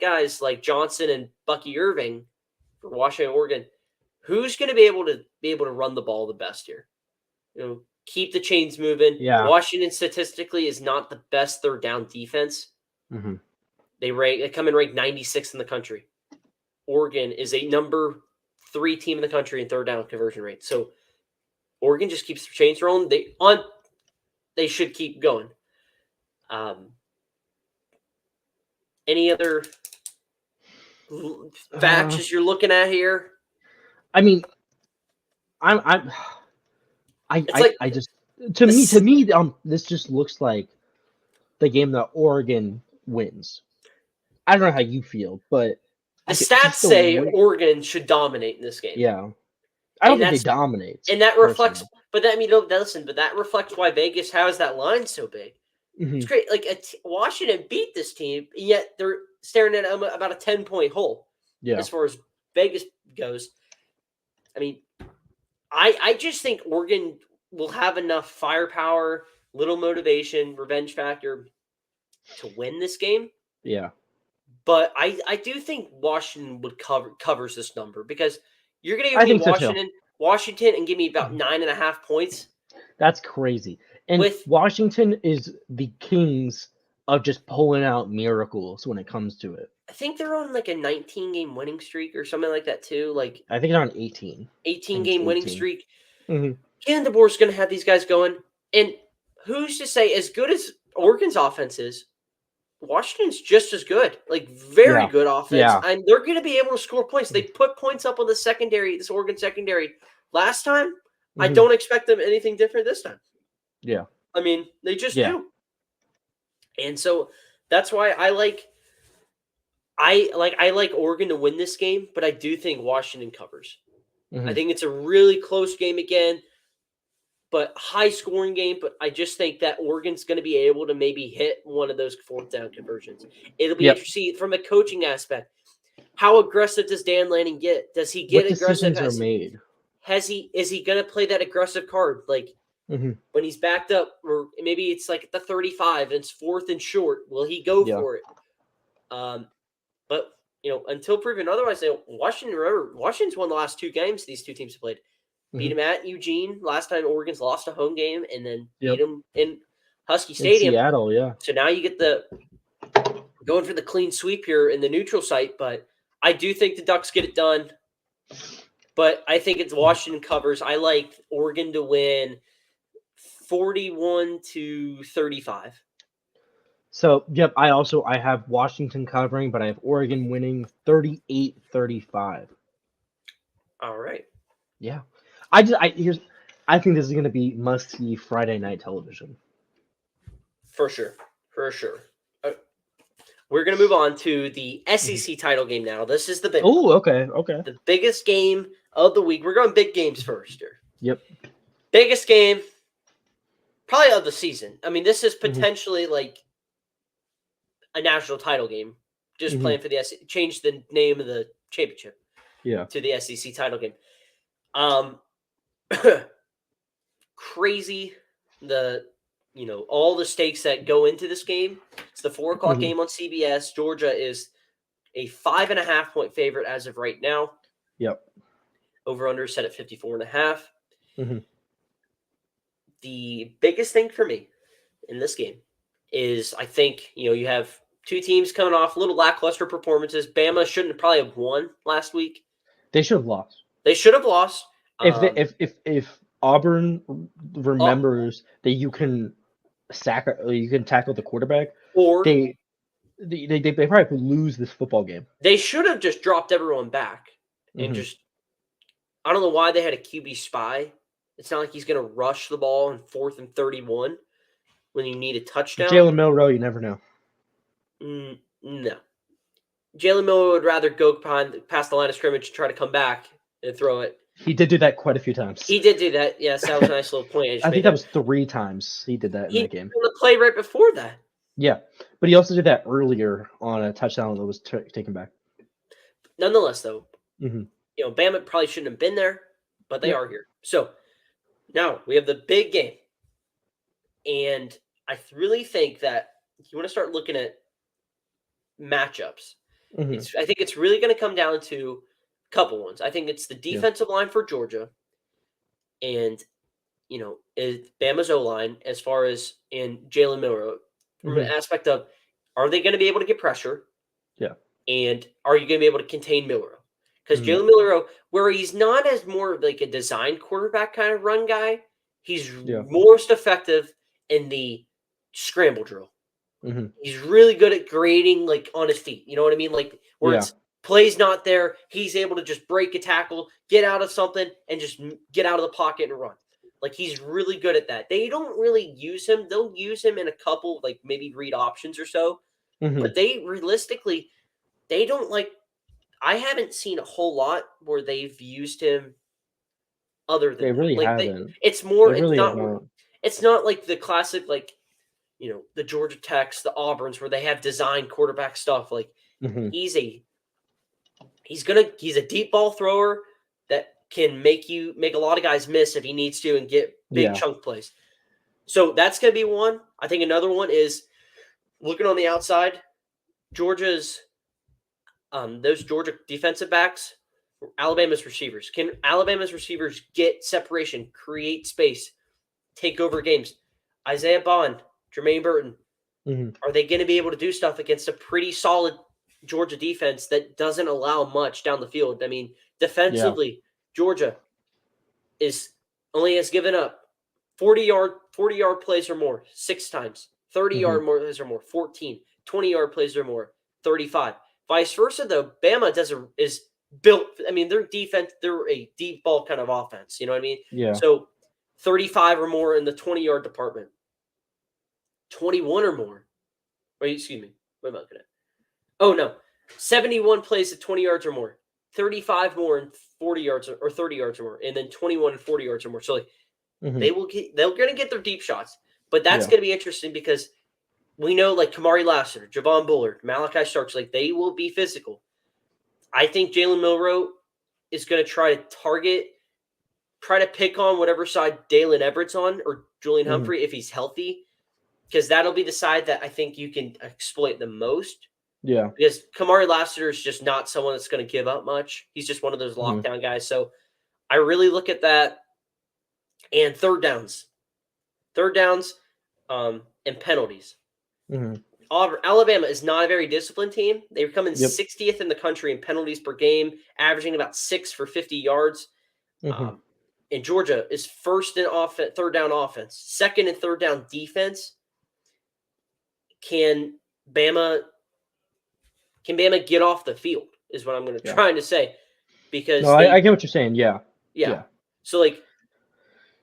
guys like Johnson and Bucky Irving for Washington, Oregon. Who's going to be able to run the ball the best here? Keep the chains moving. Yeah. Washington statistically is not the best third down defense. They come in ranked 96th in the country. Oregon is a number 3 team in the country in third down conversion rate. So Oregon just keeps the chains rolling. They should keep going. Any other facts as you're looking at here? I mean, It's like I just to me this just looks like the game that Oregon wins. I don't know how you feel, but the just stats the say way, Oregon should dominate in this game. yeah. I don't And think they that's dominate. and that reflects. personally. But that, I mean, don't listen. But that reflects why Vegas has that line so big. Mhm. It's great. Like Washington beat this team, and yet they're staring at about a 10-point hole Yeah. as far as Vegas goes. I mean, I just think Oregon will have enough firepower, little motivation, revenge factor to win this game. Yeah. But I do think Washington would covers this number because you're going to I give me think so too. Washington, and give me about 9.5 points. That's crazy. And With Washington is the kings of just pulling out miracles when it comes to it. I think they're on like a 19-game winning streak or something like that too, like I think they're on 18. 18-game winning 18. streak. Mhm. And DeBoer's going to have these guys going. And who's to say, as good as Oregon's offense is, Washington's just as good, like very Yeah. good offense. Yeah. And they're going to be able to score points. They put points up on the secondary, this Oregon secondary last time. I Mhm. don't expect them anything different this time. Yeah. I mean, they just Yeah. do. And so that's why I like Oregon to win this game, but I do think Washington covers. Mhm. I think it's a really close game again, but high scoring game. But I just think that Oregon's going to be able to maybe hit one of those fourth down conversions. It'll be Yep. interesting from a coaching aspect. How aggressive does Dan Lanning get? Does he get What aggressive? decisions are made? Is he going to play that aggressive card? Like Mhm. when he's backed up, or maybe it's like at the 35 and it's fourth and short. Will he go Yeah. for it? But until proven otherwise, Washington's won the last 2 games these two teams have played. Beat Mhm. them at Eugene last time. Oregon's lost a home game, and then Yep. beat them in Husky In Stadium. Seattle, yeah. So now you get going for the clean sweep here in the neutral site. But I do think the Ducks get it done. But I think it's Washington covers. I like Oregon to win 41-35. So, yep, I have Washington covering, but I have Oregon winning 38-35. All right. Yeah. I think this is going to be must-see Friday night television. For sure. We're going to move on to the SEC title game now. This is the big one. Oh, okay. The biggest game of the week. We're going big games first here. Yep. Biggest game probably of the season. I mean, this is potentially like a national title game. Just playing for the SEC. Change the name of the championship. Yeah. To the SEC title game. Crazy all the stakes that go into this game. It's the 4:00 game on CBS. Georgia is a 5.5 point favorite as of right now. Yep. Over under set at 54.5. Mhm. The biggest thing for me in this game is I think you have two teams coming off little lackluster performances. Bama shouldn't probably have won last week. They should have lost. They should have lost. If Auburn remembers that you can tackle the quarterback, or they probably could lose this football game. They should have just dropped everyone back and just. I don't know why they had a QB spy. It's not like he's going to rush the ball in 4th and 31 when you need a touchdown. Jalen Milroe, you never know. No. Jalen Milroe would rather go past the line of scrimmage and try to come back and throw it. He did do that quite a few times. He did do that. Yes, that was a nice little point. I think that was 3 times he did that in that game. He did the play right before that. Yeah, but he also did that earlier on a touchdown that was taken back. Nonetheless, though, Bama probably shouldn't have been there, but they are here. So now we have the big game. And I really think that you want to start looking at matchups. I think it's really going to come down to a couple ones. I think it's the defensive line for Georgia and, Bama's O-line as far as in Jalen Milroe from an aspect of, are they going to be able to get pressure? Yeah. And are you going to be able to contain Milroe? Because Jalen Milroe, where he's not as more of like a design quarterback kind of run guy, he's most effective in the scramble drill. He's really good at grading like on his feet. You know what I mean? Like where it's play's not there, he's able to just break a tackle, get out of something, and just get out of the pocket and run. Like, he's really good at that. They don't really use him. They'll use him in a couple, like, maybe read options or so. Mhm. But they realistically, they don't like – I haven't seen a whole lot where they've used him other than They that. really Like, haven't. it's more They really haven't. it's not like the classic, like, you know, the Georgia Techs, the Auburns, where they have designed quarterback stuff. Like, Mhm. he's a deep ball thrower that can make a lot of guys miss if he needs to and get big Yeah. chunk plays. So that's going to be one. I think another one is looking on the outside, Georgia's those Georgia defensive backs, Alabama's receivers. Can Alabama's receivers get separation, create space, take over games? Isaiah Bond, Jermaine Burton, Mhm. are they going to be able to do stuff against a pretty solid Georgia defense that doesn't allow much down the field? I mean, defensively, Georgia has given up 40-yard plays or more 6 times, 30-yard plays or more 14, 20-yard plays or more 35. Vice versa, though, Bama is built. I mean, their defense, they're a deep ball kind of offense. You know what I mean? Yeah. So 35 or more in the 20-yard department, 21 or more. Wait, excuse me. What am I looking at? Oh, no. 71 plays at 20 yards or more, 35 more in 40 yards or 30 yards or more, and then 21 and 40 yards or more. So, like, Mhm. they're going to get their deep shots. But that's Yeah. going to be interesting because we know, like, Kamari Lassiter, Javon Bullard, Malachi Starks, like, they will be physical. I think Jalen Milroe is going to try to pick on whatever side Dalen Everett's on or Julian Humphrey if he's healthy, because that'll be the side that I think you can exploit the most. Yeah. Because Kamari Lassiter is just not someone that's going to give up much. He's just one of those Mhm. lockdown guys. So I really look at that. And third downs, and penalties. Mhm. Alabama is not a very disciplined team. They come in Yep. 60th in the country in penalties per game, averaging about 6 for 50 yards. Mhm. And Georgia is first in third down offense, second and third down defense. Can Bama get off the field is what I'm trying to say. Because No, I get what you're saying. Yeah. yeah. So, like,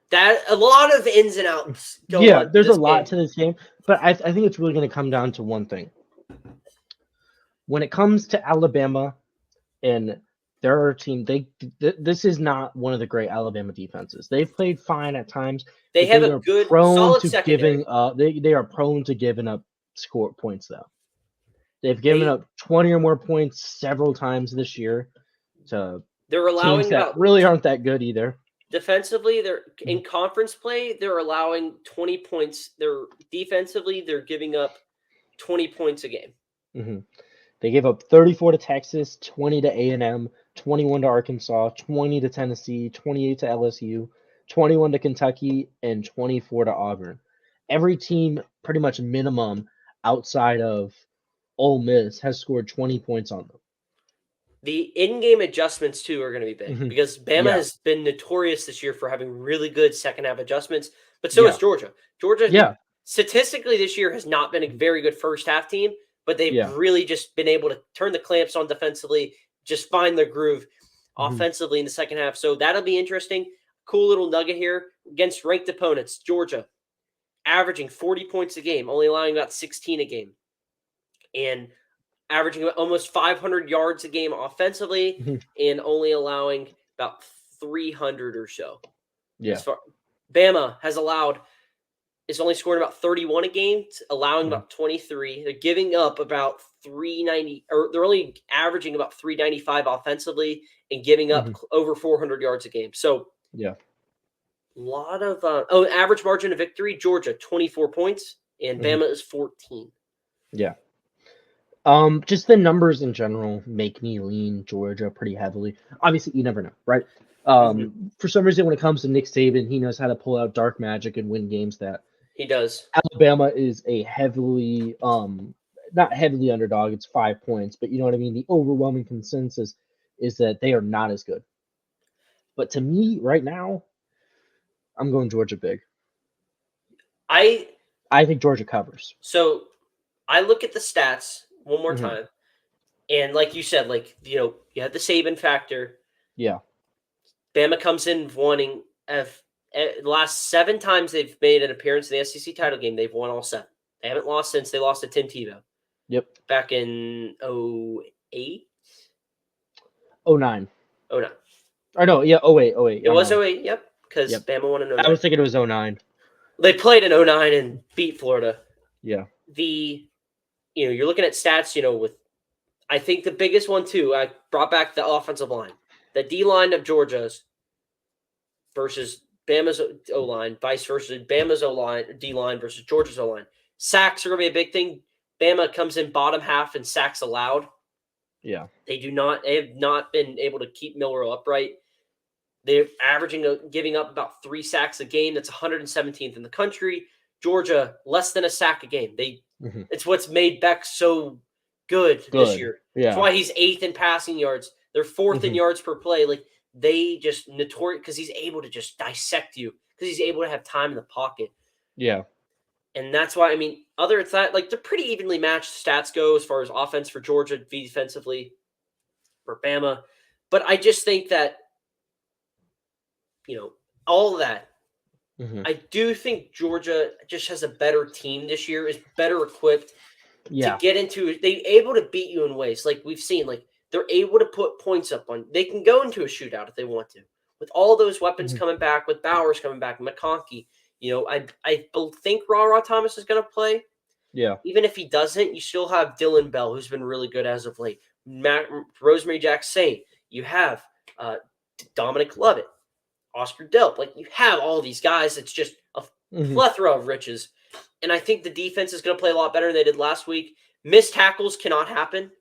that a lot of ins and outs go on. Yeah, there's a this lot game. to this game, but I think it's really going to come down to one thing. When it comes to Alabama and their team, this is not one of the great Alabama defenses. They've played fine at times. They but have a are good, prone solid to secondary. giving up. They are prone to giving up score points though. They've given up 20 or more points several times this year to They're allowing teams that about really aren't that good either. defensively. They're in conference play. They're allowing 20 points. They're giving up 20 points a game. Mm-hmm. They gave up 34 to Texas, 20 to A&M, 21 to Arkansas, 20 to Tennessee, 28 to LSU, 21 to Kentucky, and 24 to Auburn. Every team, pretty much minimum, outside of Ole Miss, has scored 20 points on them. The in-game adjustments, too, are going to be big because Bama has been notorious this year for having really good second-half adjustments, but so is Georgia. Georgia, statistically this year, has not been a very good first-half team, but they've really just been able to turn the clamps on defensively, just find their groove offensively in the second half. So that'll be interesting. Cool little nugget here. Against ranked opponents, Georgia, averaging 40 points a game, only allowing about 16 a game. And averaging almost 500 yards a game offensively and only allowing about 300 or so. Yeah. Bama is only scoring about 31 a game, allowing about 23. They're giving up about 390, or they're only averaging about 395 offensively and giving up over 400 yards a game. So, yeah. A lot of average margin of victory, Georgia 24 points and Bama is 14. Yeah. Just the numbers in general make me lean Georgia pretty heavily. Obviously, you never know, right? For some reason, when it comes to Nick Saban, he knows how to pull out dark magic and win games that he does. Alabama is a heavily, not heavily underdog. It's 5 points, but you know what I mean? The overwhelming consensus is that they are not as good. But to me, right now, I'm going Georgia big. I think Georgia covers. So I look at the stats one more time, And like you said, you had the Saban factor. Yeah. Bama comes in wanting the last 7 times they've made an appearance in the SEC title game, they've won all 7. They haven't lost since they lost to Tim Tebow. Yep. Back in 08? 09. 09. Or no, yeah, 08. It was 09. 08, yep, because Yep. Bama won in 09. I was thinking it was 09. They played in 09 and beat Florida. Yeah. You're looking at stats, with I think the biggest one too, I brought back the offensive line. The D-line of Georgia's versus Bama's O-line, vice versa. Bama's O-line, D-line versus Georgia's O-line. Sacks are going to be a big thing. Bama comes in bottom half in sacks allowed. Yeah. They have not been able to keep Milroe upright. They're giving up about 3 sacks a game. That's 117th in the country. Georgia, less than a sack a game. It's what's made Beck so good this year. Yeah. That's why he's 8th in passing yards. They're 4th in yards per play. Like, they just notorious because he's able to just dissect you because he's able to have time in the pocket. Yeah. And that's why, other than that, they're pretty evenly matched stats go as far as offense for Georgia, defensively for Bama. But I just think that, all of that, I do think Georgia just has a better team this year, is better equipped to get into. They're able to beat you in ways like we've seen. Like, they're able to put points up on. They can go into a shootout if they want to. With all those weapons coming back, with Bowers coming back, McConkey, I think Ra Thomas is going to play. Yeah. Even if he doesn't, you still have Dylan Bell, who's been really good as of late. Rosemary Jackson. You have Dominic Lovett, Oscar Delp. You have all these guys. It's just a plethora of riches. And I think the defense is going to play a lot better than they did last week. Missed tackles cannot happen.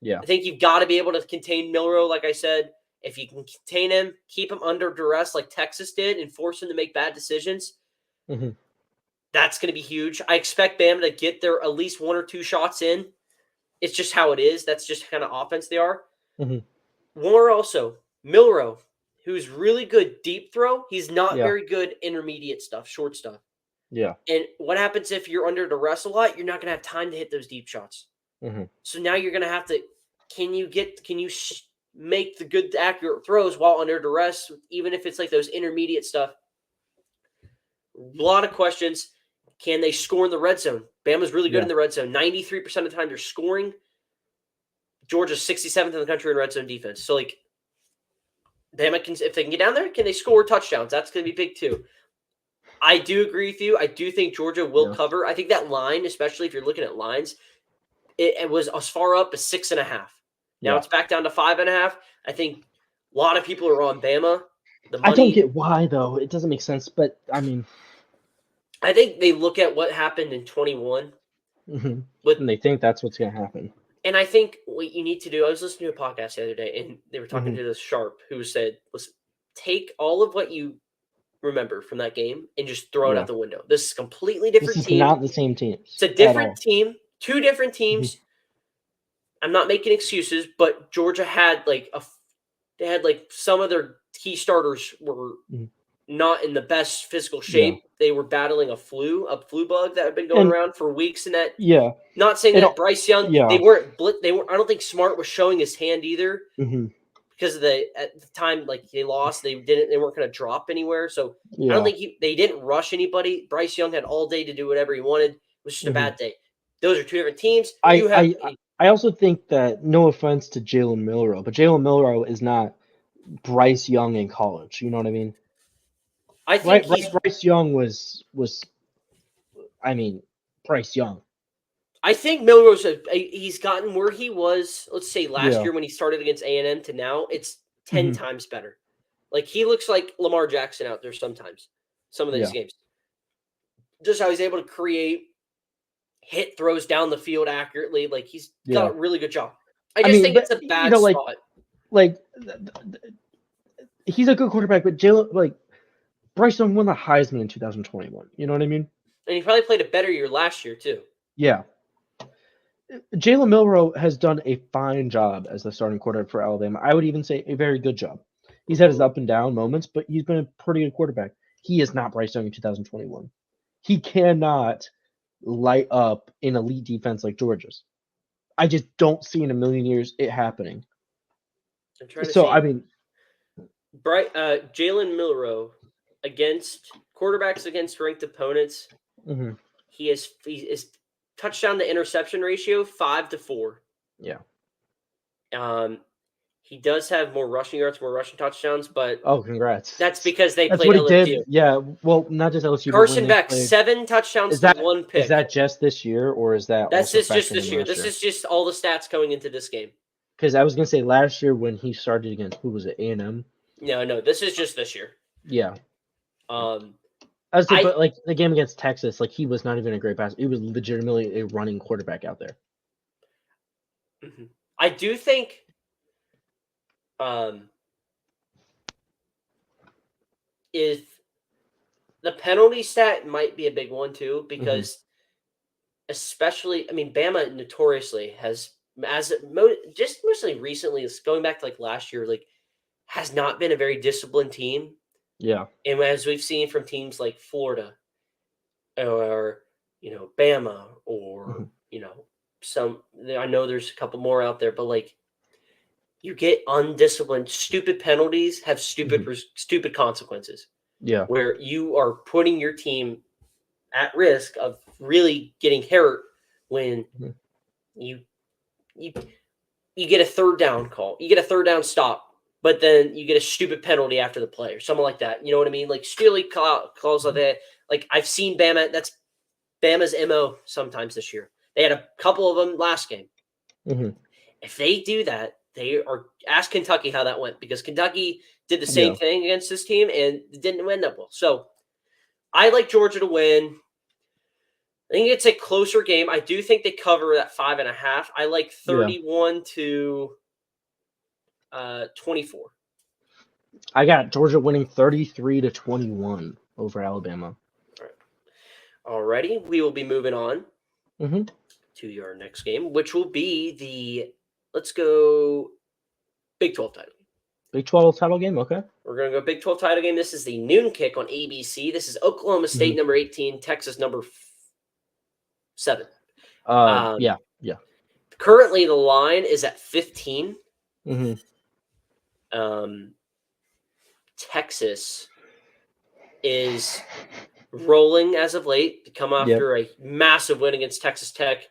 Yeah. I think you've got to be able to contain Milroe, like I said. If you can contain him, keep him under duress like Texas did, and force him to make bad decisions, that's going to be huge. I expect Bama to get their at least 1 or 2 shots in. It's just how it is. That's just kind of offense they are. More also, Milroe, who's really good deep throw. He's not very good intermediate stuff, short stuff. Yeah. And what happens if you're under duress a lot? You're not going to have time to hit those deep shots. So now you're going to have to, can you make the good accurate throws while under duress, even if it's those intermediate stuff? A lot of questions. Can they score in the red zone? Bama's really good in the red zone. 93% of the time they're scoring. Georgia's 67th in the country in red zone defense. So, Bama can, if they can get down there, can they score touchdowns? That's going to be big too. I do agree with you. I do think Georgia will cover. I think that line, especially if you're looking at lines, it was as far up as 6.5. Now it's back down to 5.5. I think a lot of people are on Bama. I don't get why, though. It doesn't make sense. But, I think they look at what happened in 21. And they think that's what's going to happen. And I think what you need to do, I was listening to a podcast the other day, and they were talking to this Sharp who said, listen, take all of what you remember from that game and just throw it out the window. This is a completely different team. This is not the same team. It's a different team. 2 different teams. I'm not making excuses, but Georgia had some of their key starters were not in the best physical shape. They were battling a flu bug that had been going around for weeks. And that, not saying that Bryce Young, they weren't. I don't think Smart was showing his hand either because at the time they lost, they weren't going to drop anywhere. So I don't think they didn't rush anybody. Bryce Young had all day to do whatever he wanted. It was just a bad day. Those are 2 different teams. I also think that, no offense to Jalen Milroe, but Jalen Milroe is not Bryce Young in college. You know what I mean? I think Bryce Young was Bryce Young. I think Milroe's he's gotten where he was, let's say last year when he started against A&M to now, it's 10 times better. He looks like Lamar Jackson out there sometimes, some of these games. Just how he's able to create, hit throws down the field accurately. He's got a really good job. I think it's a bad spot. He's a good quarterback, but Bryce Young won the Heisman in 2021. You know what I mean? And he probably played a better year last year too. Yeah. Jalen Milroe has done a fine job as the starting quarterback for Alabama. I would even say a very good job. He's had his up and down moments, but he's been a pretty good quarterback. He is not Bryce Young in 2021. He cannot light up an elite defense like Georgia's. I just don't see in a million years it happening. I'm trying to So, see. I mean, Jalen Milroe against quarterbacks against ranked opponents. mhm, He is touchdown to interception ratio 5-4. yeah. He does have more rushing yards, more rushing touchdowns, but Oh, congrats. that's because they That's played what he LSU. did. Yeah. Well, not just LSU, but when Carson they Beck, played. 7 touchdowns Is to that 1 pick. is that just this year, or is that That's also just factoring this in year. last This year? is just all the stats going into this game. Because I was gonna say last year when he started against who was it, A&M? No, this is just this year. Yeah. Um, I was saying, I- but like the game against Texas, like he was not even a great passer. He was legitimately a running quarterback out there. I do think if the penalty stat might be a big one too, because especially, I mean, Bama notoriously has, just mostly recently, it's going back to like last year, like has not been a very disciplined team. Yeah. And as we've seen from teams like Florida or, Bama or, I know there's a couple more out there, but like you get undisciplined, stupid penalties have stupid consequences Yeah. where you are putting your team at risk of really getting hurt when Mhm. you get a third down call, you get a third down stop, but then you get a stupid penalty after the play or something like that. You know what I mean? Like silly calls like that. Like I've seen Bama. That's Bama's MO sometimes this year. They had a couple of them last game. Mhm. If they do that, they are ask Kentucky how that went because Kentucky did the same Yeah. thing against this team and it didn't end up well. So I like Georgia to win. I think it's a closer game. I do think they cover that 5.5. I like 31 to 24. I got Georgia winning 33-21 over Alabama. Alrighty, we will be moving on Mm-hmm. to your next game, which will be let's go Big 12 title. Big 12 title game, okay. We're going to go Big 12 title game. This is the noon kick on ABC. This is Oklahoma State number 18, Texas number 7. Yeah. Currently, the line is at 15. Mm-hmm. Texas is rolling as of late to come after a massive win against Texas Tech.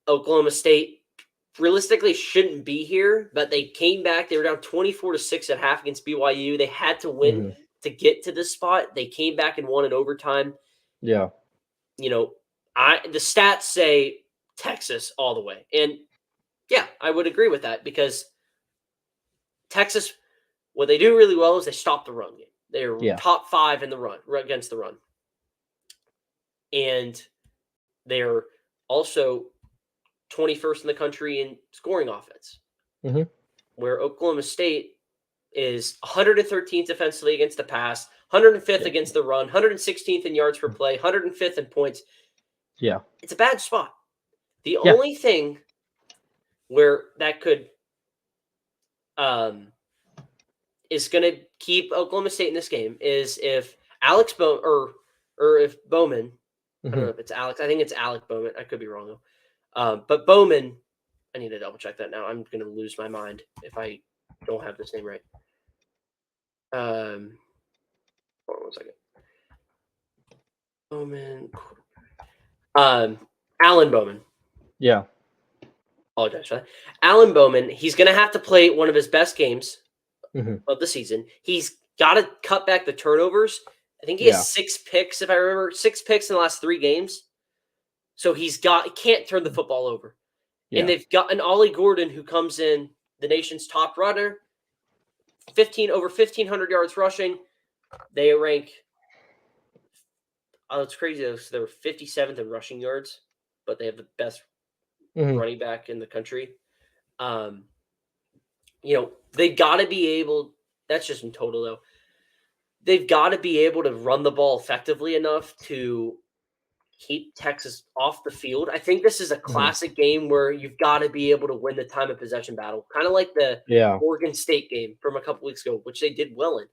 Oklahoma State realistically shouldn't be here, but they came back. They were down 24-6 at half against BYU. They had to win to get to this spot. They came back and won in overtime. Yeah. The stats say Texas all the way. And yeah, I would agree with that because Texas, what they do really well is they stop the run game. They're top 5 in the run against the run. And they're also 21st in the country in scoring offense. Where Oklahoma State is 113th defensively against the pass, 105th against the run, 116th in yards per play, 105th in points. Yeah. It's a bad spot. The only thing where that could is going to keep Oklahoma State in this game is if Alex or if Bowman, I don't know if it's Alex. I think it's Alec Bowman. I could be wrong though. But Bowman, I need to double check that now. I'm going to lose my mind if I don't have this name right. Hold on 1 second. Bowman. Alan Bowman. Yeah. Apologize for that. Alan Bowman, he's going to have to play one of his best games of the season. He's got to cut back the turnovers. I think he has 6 picks, if I remember, 6 picks in the last 3 games. So he can't turn the football over. Yeah. And they've got an Ollie Gordon who comes in, the nation's top runner, over 1,500 yards rushing. They rank, it's crazy. They were 57th in rushing yards, but they have the best running back in the country. They've got to be able, that's just in total though, they've got to be able to run the ball effectively enough to keep Texas off the field. I think this is a classic game where you've got to be able to win the time of possession battle, kind of like the Oregon State game from a couple weeks ago, which they did well in,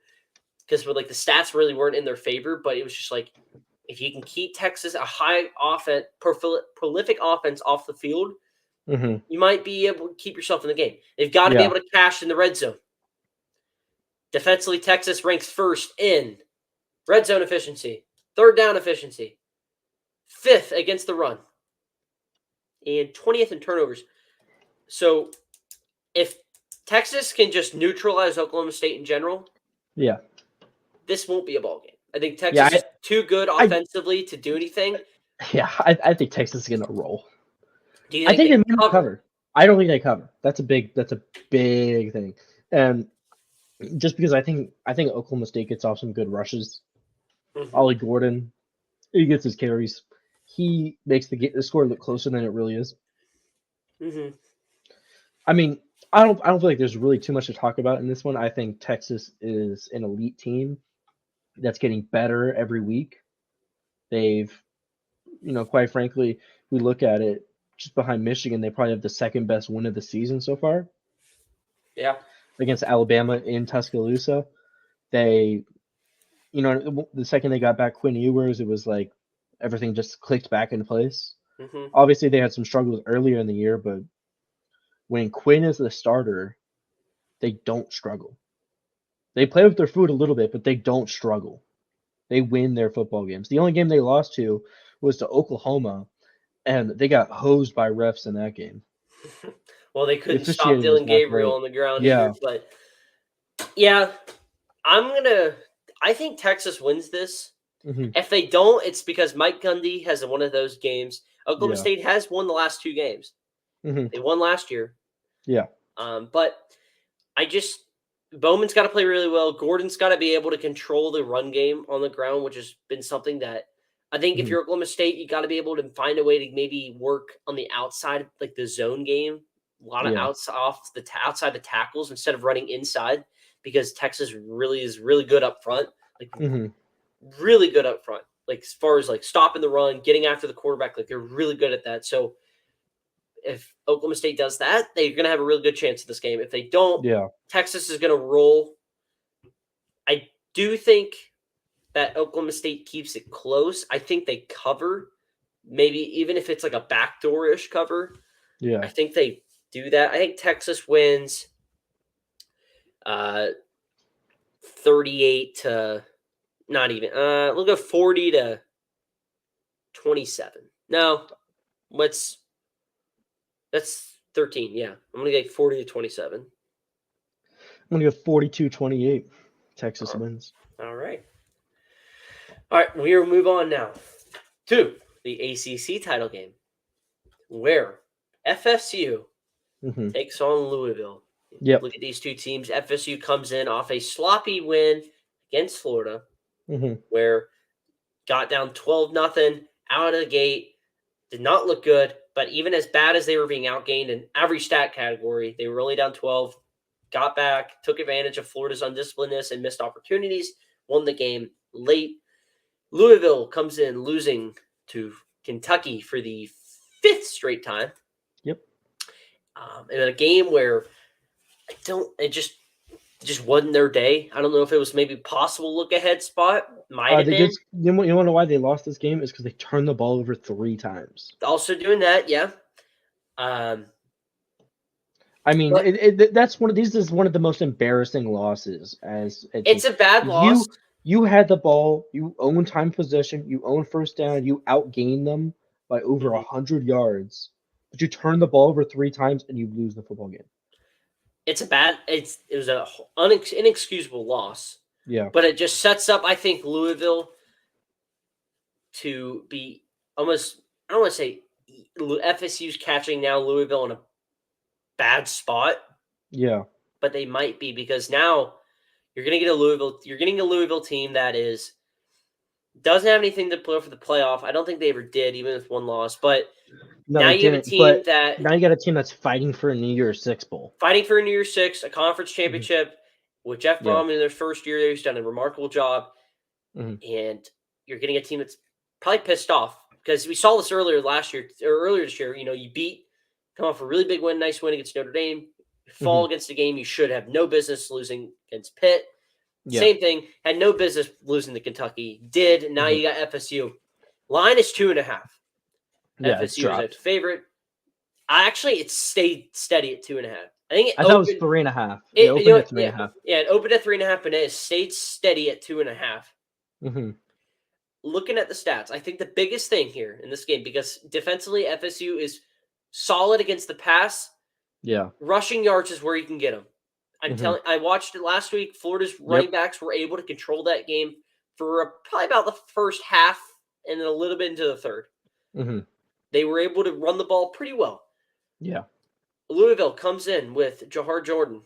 because the stats really weren't in their favor, but it was just like if you can keep Texas a high offense, prolific offense off the field, you might be able to keep yourself in the game. They've got to be able to cash in the red zone. Defensively, Texas ranks first in red zone efficiency, third down efficiency, 5th against the run, and 20th in turnovers. So if Texas can just neutralize Oklahoma State in general, this won't be a ball game. I think Texas is too good offensively to do anything. Yeah, I think Texas is going to roll. Do you think they may cover? I don't think they cover. That's a big thing. And just because I think Oklahoma State gets off some good rushes. Ollie Gordon, he gets his carries. He makes the score look closer than it really is. I mean, I don't feel like there's really too much to talk about in this one. I think Texas is an elite team that's getting better every week. They've, quite frankly, we look at it just behind Michigan, they probably have the second best win of the season so far. Yeah. Against Alabama in Tuscaloosa. They, the second they got back Quinn Ewers, it was like everything just clicked back into place. Obviously, they had some struggles earlier in the year, but when Quinn is the starter, they don't struggle. They play with their food a little bit, but they don't struggle. They win their football games. The only game they lost to was to Oklahoma, and they got hosed by refs in that game. Well, they couldn't stop Dylan Gabriel on the ground either. But, I think Texas wins this. If they don't, it's because Mike Gundy has one of those games. Oklahoma State has won the last 2 games. They won last year. But Bowman's got to play really well. Gordon's got to be able to control the run game on the ground, which has been something that I think if you're Oklahoma State, you got to be able to find a way to maybe work on the outside, like the zone game. A lot of outside the tackles instead of running inside, because Texas is really good up front, really good up front. Like as far as like stopping the run, getting after the quarterback, like they're really good at that. So if Oklahoma State does that, they're going to have a really good chance at this game. If they don't, Texas is going to roll. I do think that Oklahoma State keeps it close. I think they cover, maybe even if it's like a backdoor-ish cover. I think they do that. I think Texas wins 38 to not even. We'll go 40 to 27. No, that's 13. Yeah, I'm going to get 40 to 27. I'm going to go 42-28. Texas wins. All right. We will move on now to the ACC title game, where FSU takes on Louisville. Look at these two teams. FSU comes in off a sloppy win against Florida, where got down 12-0 out of the gate. Did not look good, but even as bad as they were being outgained in every stat category, they were only down 12, got back, took advantage of Florida's undisciplinedness and missed opportunities, won the game late. Louisville comes in losing to Kentucky for the 5th straight time. In a game where it just wasn't their day. I don't know if it was maybe possible look ahead spot. Might have been. You want to know why they lost this game? Is because they turned the ball over 3 times. Also doing that, yeah. I mean, that's one of these is one of the most embarrassing losses. It's a bad loss. You had the ball. You own time possession. You own first down. You outgained them by over 100 yards. But you turn the ball over 3 times and you lose the football game. It was an inexcusable loss. But it just sets up, I think, Louisville to be almost, I don't want to say FSU's catching now Louisville in a bad spot. But they might be, because now you're getting a Louisville team that doesn't have anything to play for the playoff. I don't think they ever did, even with 1 loss. But now you have a team now you got a team that's fighting for a New Year's Six bowl, fighting for a New Year's Six, a conference championship with Jeff Brom in their first year there. He's done a remarkable job, and you're getting a team that's probably pissed off, because we saw this earlier this year. You come off a really big win, nice win against Notre Dame. You fall against a game you should have no business losing against Pitt. Same thing, had no business losing to Kentucky. Did. Now you got FSU. Line is 2.5. Yeah, it's FSU is a dropped. favorite. It stayed steady at 2.5. I thought it was 3.5. It opened at 3.5. Yeah, it opened at 3.5, and it stayed steady at 2.5. Mm-hmm. Looking at the stats, I think the biggest thing here in this game, because defensively FSU is solid against the pass, Yeah. rushing yards is where you can get them. I watched it last week. Florida's running backs were able to control that game for probably about the first half and then a little bit into the third. Mm-hmm. They were able to run the ball pretty well. Yeah. Louisville comes in with Jahar Jordan.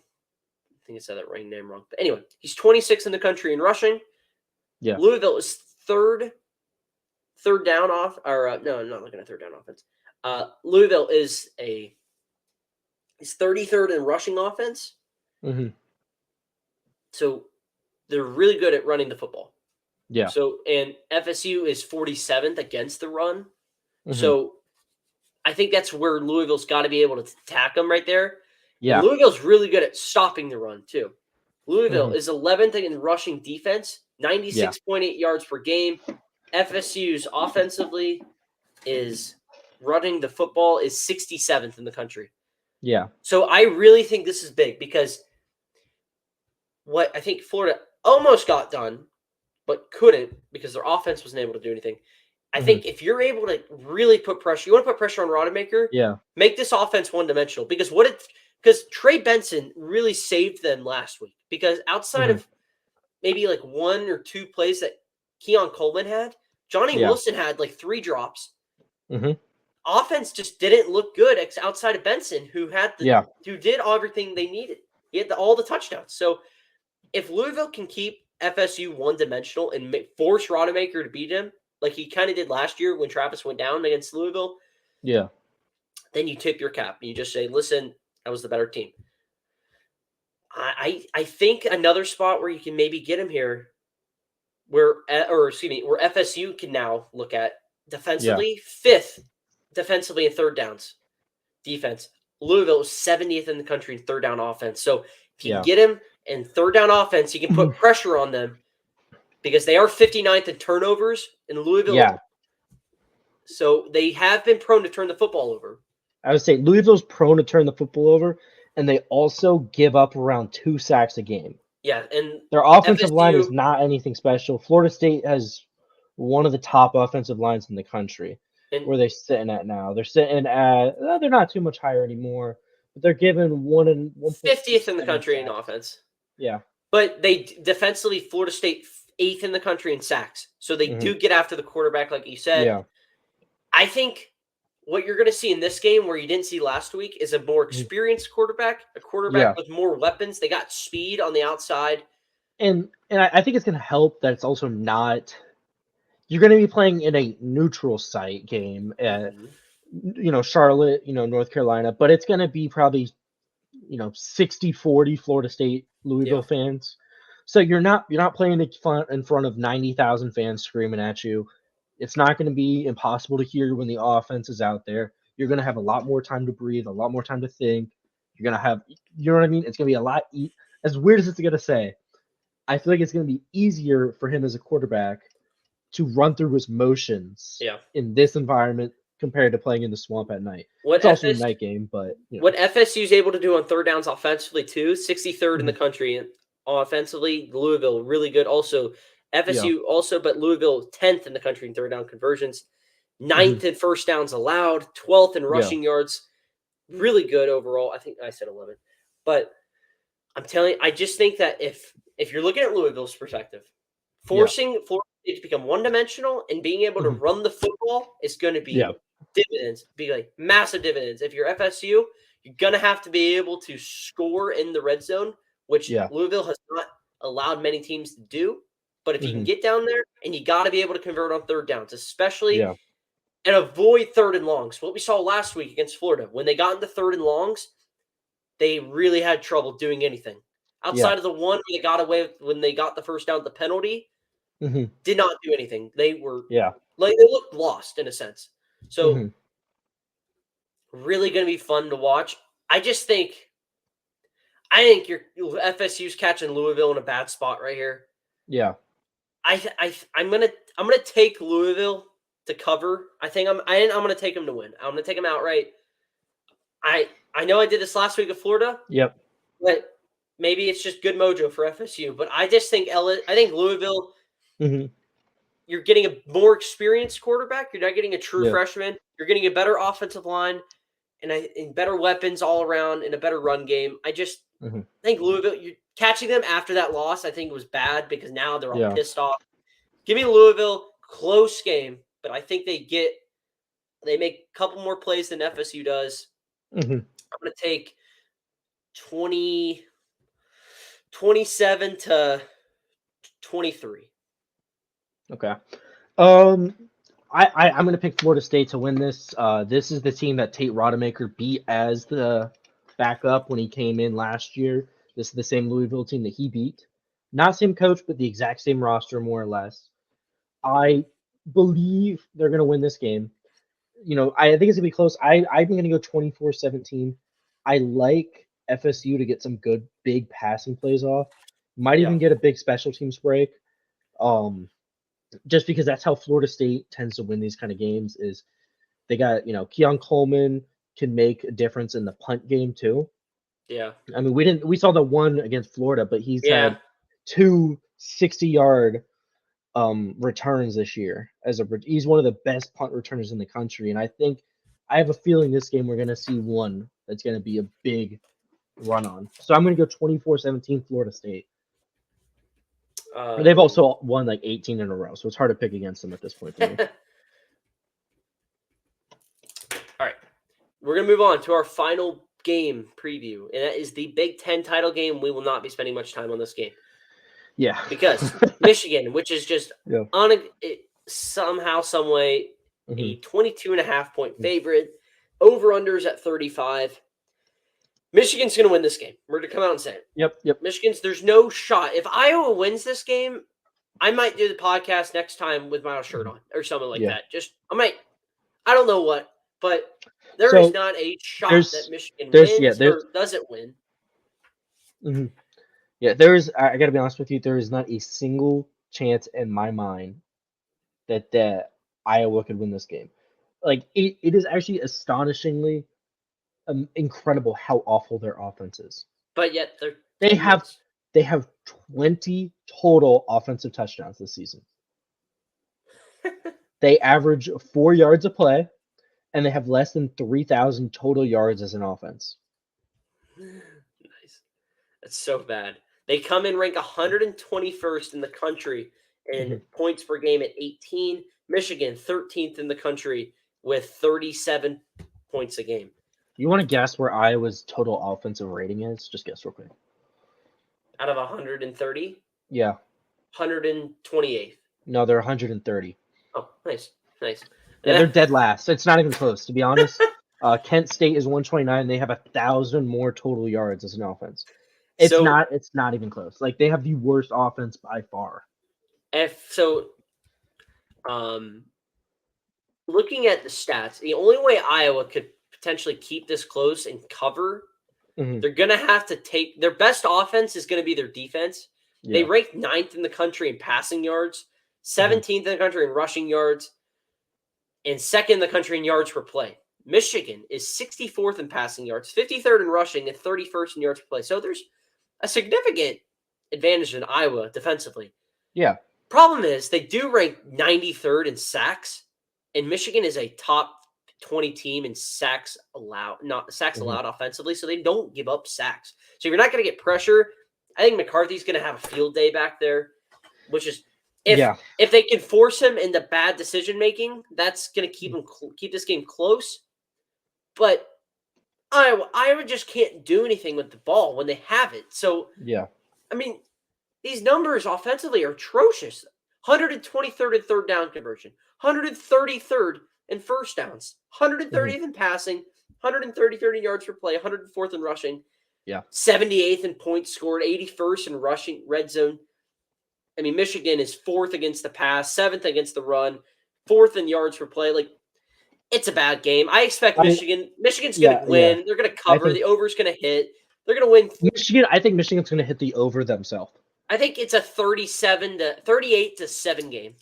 I think I said that name wrong. But anyway, he's 26th in the country in rushing. Yeah. Louisville is third down off. Or no, I'm not looking at third down offense. Louisville is 33rd in rushing offense. Mm-hmm. So they're really good at running the football. Yeah. So, and FSU is 47th against the run. Mm-hmm. So I think that's where Louisville's got to be able to attack them right there. Yeah. And Louisville's really good at stopping the run too. Louisville is 11th in rushing defense, 96.8 yards per game. FSU's offensively is running the football is 67th in the country. Yeah. So I really think this is big because what I think Florida almost got done, but couldn't because their offense wasn't able to do anything. I think if you're able to really put pressure, you want to put pressure on Rodemaker, make this offense one-dimensional. Because Trey Benson really saved them last week. Because outside of maybe like one or two plays that Keon Coleman had, Johnny Wilson had like 3 drops. Offense just didn't look good outside of Benson, who did everything they needed. He had all the touchdowns. So if Louisville can keep FSU one-dimensional and force Rodemaker to beat him, like he kind of did last year when Travis went down against Louisville, then you tip your cap and you just say, listen, that was the better team. I think another spot where you can maybe get him here, where FSU can now look at defensively, 5th defensively in third downs defense. Louisville is 70th in the country in third down offense. So if you get him in third down offense, you can put pressure on them. Because they are 59th in turnovers in Louisville. Yeah. So they have been prone to turn the football over. I would say Louisville's prone to turn the football over, and they also give up around 2 sacks a game. Yeah, and their offensive line is not anything special. Florida State has one of the top offensive lines in the country. Where they're sitting at now. They're sitting at they're not too much higher anymore, but they're given 50th in the country in offense. Yeah. But they defensively, Florida State 8th in the country in sacks. So they do get after the quarterback, like you said. Yeah. I think what you're going to see in this game, where you didn't see last week, is a more experienced quarterback, a quarterback with more weapons. They got speed on the outside. And I think it's going to help that it's also not – you're going to be playing in a neutral site game at, Charlotte, North Carolina. But it's going to be probably, 60-40 Florida State, Louisville fans. So you're not playing in front of 90,000 fans screaming at you. It's not going to be impossible to hear when the offense is out there. You're going to have a lot more time to breathe, a lot more time to think. You're going to have, you know what I mean? It's going to be a lot as weird as it's going to say. I feel like it's going to be easier for him as a quarterback to run through his motions in this environment compared to playing in the swamp at night. It's also a night game, but what FSU is able to do on third downs offensively too, 63rd in the country offensively. Louisville really good. Also, FSU also, but Louisville 10th in the country in third down conversions, 9th in first downs allowed, 12th in rushing yards. Really good overall. I think I said 11, but I'm telling you, I just think that if you're looking at Louisville's perspective, forcing Florida State to become one-dimensional and being able to run the football is going to be dividends, be like massive dividends. If you're FSU, you're going to have to be able to score in the red zone, which Louisville has not allowed many teams to do. But if you can get down there, and you got to be able to convert on third downs, especially and avoid third and longs. What we saw last week against Florida, when they got into third and longs, they really had trouble doing anything. Outside of the one they got away with when they got the first down, the penalty, did not do anything. They were they looked lost in a sense. So really going to be fun to watch. I think your FSU's catching Louisville in a bad spot right here. Yeah. I'm gonna take Louisville to cover. I think I'm going to take them to win. I'm going to take them outright. I know I did this last week of Florida. Yep. But maybe it's just good mojo for FSU. But I just think Louisville. Mm-hmm. You're getting a more experienced quarterback. You're not getting a true Yeah. freshman. You're getting a better offensive line and better weapons all around and a better run game. I just think Louisville, you're catching them after that loss, I think it was bad because now they're all pissed off. Give me Louisville, close game, but I think they make a couple more plays than FSU does. Mm-hmm. I'm going to take 27 to 23. Okay. I'm going to pick Florida State to win this. This is the team that Tate Rodemaker beat as the backup when he came in last year. This is the same Louisville team that he beat. Not same coach, but the exact same roster, more or less. I believe they're going to win this game. I think it's going to be close. I'm going to go 24-17. I like FSU to get some good, big passing plays off. Might even get a big special teams break. Just because that's how Florida State tends to win these kind of games is they got, Keon Coleman can make a difference in the punt game too. Yeah. I mean, we saw the one against Florida, but he's had 2 60-yard returns this year. He's one of the best punt returners in the country. And I have a feeling this game we're going to see one that's going to be a big run on. So I'm going to go 24-17 Florida State. They've also won like 18 in a row, so it's hard to pick against them at this point for me. All right. We're going to move on to our final game preview, and that is the Big Ten title game. We will not be spending much time on this game. Yeah. Because Michigan, which is just somehow, some way, a 22.5-point favorite, over-unders at 35. Michigan's going to win this game. We're going to come out and say it. Yep. There's no shot. If Iowa wins this game, I might do the podcast next time with my shirt on or something like that. I don't know what, but there is not a shot that Michigan wins or doesn't win. Mm-hmm. Yeah, I got to be honest with you, there is not a single chance in my mind that Iowa could win this game. Like, it is actually astonishingly incredible how awful their offense is. But yet they have 20 total offensive touchdowns this season. They average 4 yards a play, and they have less than 3,000 total yards as an offense. Nice. That's so bad. They come in rank 121st in the country in points per game at 18. Michigan 13th in the country with 37 points a game. You want to guess where Iowa's total offensive rating is? Just guess real quick. Out of 130? Yeah. 128th. No, they're 130. Oh, nice. Yeah, they're dead last. It's not even close, to be honest. Kent State is 129. They have 1,000 more total yards as an offense. It's not even close. Like, they have the worst offense by far. Looking at the stats, the only way Iowa could potentially keep this close and cover, they're going to have to take their best offense is going to be their defense. Yeah. They ranked 9th in the country in passing yards, 17th in the country in rushing yards, and 2nd in the country in yards per play. Michigan is 64th in passing yards, 53rd in rushing, and 31st in yards per play. So there's a significant advantage in Iowa defensively. Yeah. Problem is they do rank 93rd in sacks, and Michigan is a top 20 team in sacks allowed offensively, so they don't give up sacks. So if you're not going to get pressure, I think McCarthy's going to have a field day back there, which is if they can force him into bad decision making, that's going to keep this game close. But Iowa just can't do anything with the ball when they have it. So I mean, these numbers offensively are atrocious. 123rd in third down conversion, 133rd in first downs, 130th in passing, 133rd in yards per play, 104th in rushing, 78th in points scored, 81st in rushing red zone. I mean, Michigan is 4th against the pass, 7th against the run, 4th in yards per play. Like, it's a bad game. I expect Michigan's going to win. They're going to cover. The over's going to hit. They're going to win. I think Michigan's going to hit the over themselves. I think it's a 38-7 game.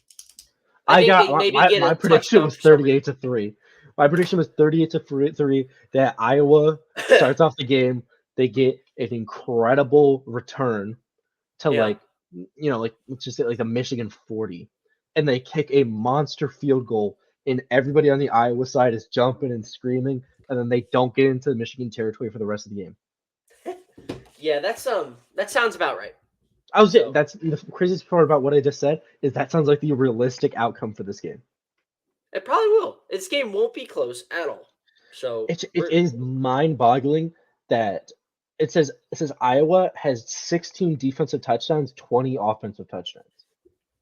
I think got they maybe my get a prediction touchdown was for some reason. 38-3. My prediction was 38-3 that Iowa starts off the game. They get an incredible return to Yeah. like let's just say like the Michigan 40, and they kick a monster field goal, and everybody on the Iowa side is jumping and screaming, and then they don't get into the Michigan territory for the rest of the game. Yeah, that sounds about right. That's the craziest part about what I just said is that sounds like the realistic outcome for this game. It probably will. This game won't be close at all. So It is mind-boggling that it says Iowa has 16 defensive touchdowns, 20 offensive touchdowns.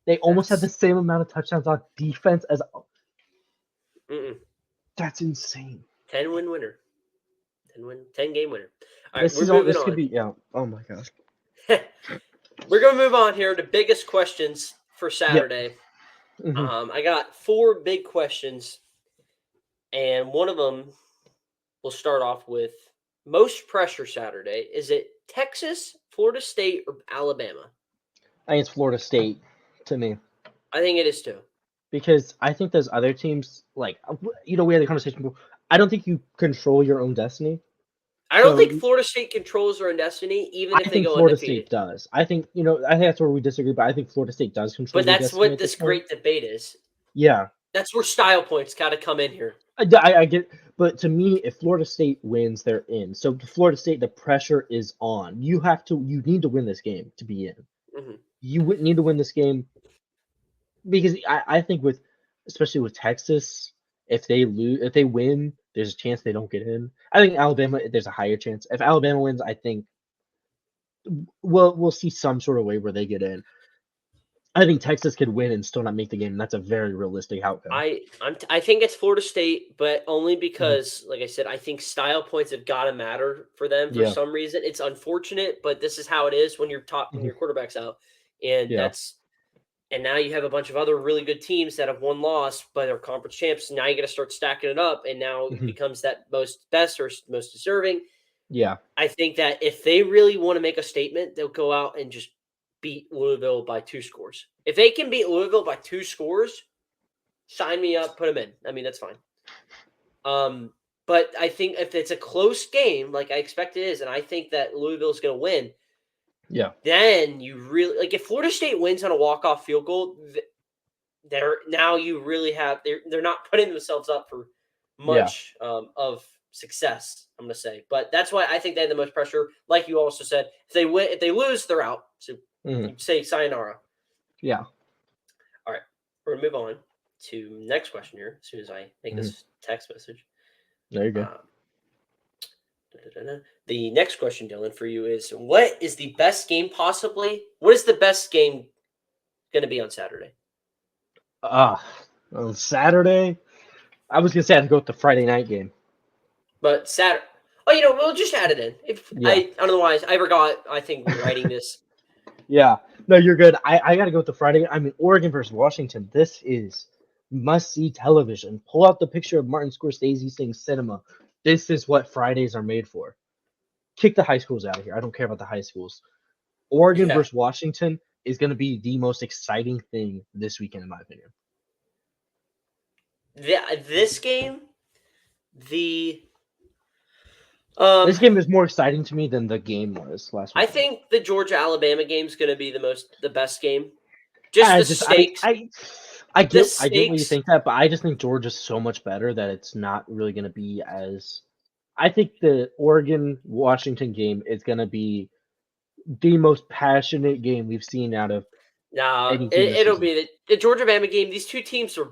They almost have the same amount of touchdowns on defense as. That's insane. 10-win winner. 10-game winner. All right, This we're moving could on. be Oh my gosh. We're going to move on here to biggest questions for Saturday. Mhm. I got 4 big questions, and one of them we'll start off with most pressure Saturday. Is it Texas, Florida State, or Alabama? I think it's Florida State to me I think it is too. because I think those other teams, like we had the conversation before. I don't think you control your own destiny. I don't think So Florida State controls their own destiny, even I if they think go Florida undefeated. State does. I think that's where we disagree, but I think Florida State does control But their that's destiny what at this this point. great debate is. Yeah, That's where style points got to come in here. I get, but to me, if Florida State wins, they're in. So Florida State, the pressure is on. You need to win this game to be in. Mm-hmm. You would need to win this game because I think especially with Texas, if they win, there's a chance they don't get in. I think Alabama, there's a higher chance. If Alabama wins, I think we'll see some sort of way where they get in. I think Texas could win and still not make the game. And that's a very realistic outcome. I think it's Florida State, but only Mhm. because, like I said, I think style points have got to matter for them for Yeah. some reason. It's unfortunate, but this is how it is when your quarterback's out, and Yeah. and now you have a bunch of other really good teams that have one loss, but are conference champs. Now you got to start stacking it up, and now it Mhm. becomes that best or most deserving. Yeah. I think that if they really want to make a statement, they'll go out and just beat Louisville by 2 scores. If they can beat Louisville by 2 scores, sign me up, put them in. I mean, that's fine. But I think if it's a close game, like I expect it is, and I think that Louisville's going to win, Yeah. then you really like if Florida State wins on a walk-off field goal, they're not putting themselves up for much of success, I'm going to say. But that's why I think they have the most pressure. Like you also said, if they lose, they're out. So you say sayonara. Yeah. All right, we're going to move on to next question here as soon as I make this text message. There you go. The next question, Dylan, for you is what is the best game possibly? What is the best game going to be on Saturday? On Saturday, I was gonna say I'd go with the Friday night game. But Saturday, we'll just add it in. I don't know why I forgot. I think we're writing this. Yeah, no, you're good. I gotta go with the Friday. I mean, Oregon versus Washington. This is must-see television. Pull out the picture of Martin Scorsese saying cinema. This is what Fridays are made for. Kick the high schools out of here. I don't care about the high schools. Oregon versus Washington is going to be the most exciting thing this weekend, in my opinion. This game, this game is more exciting to me than the game was last week. I think the Georgia-Alabama game is going to be the best game. Just the stakes. I get what you think that, but I just think Georgia's so much better that it's not really going to be as. I think the Oregon-Washington game is going to be the most passionate game we've seen out of. No, it'll be the Georgia-Alabama game. These two teams are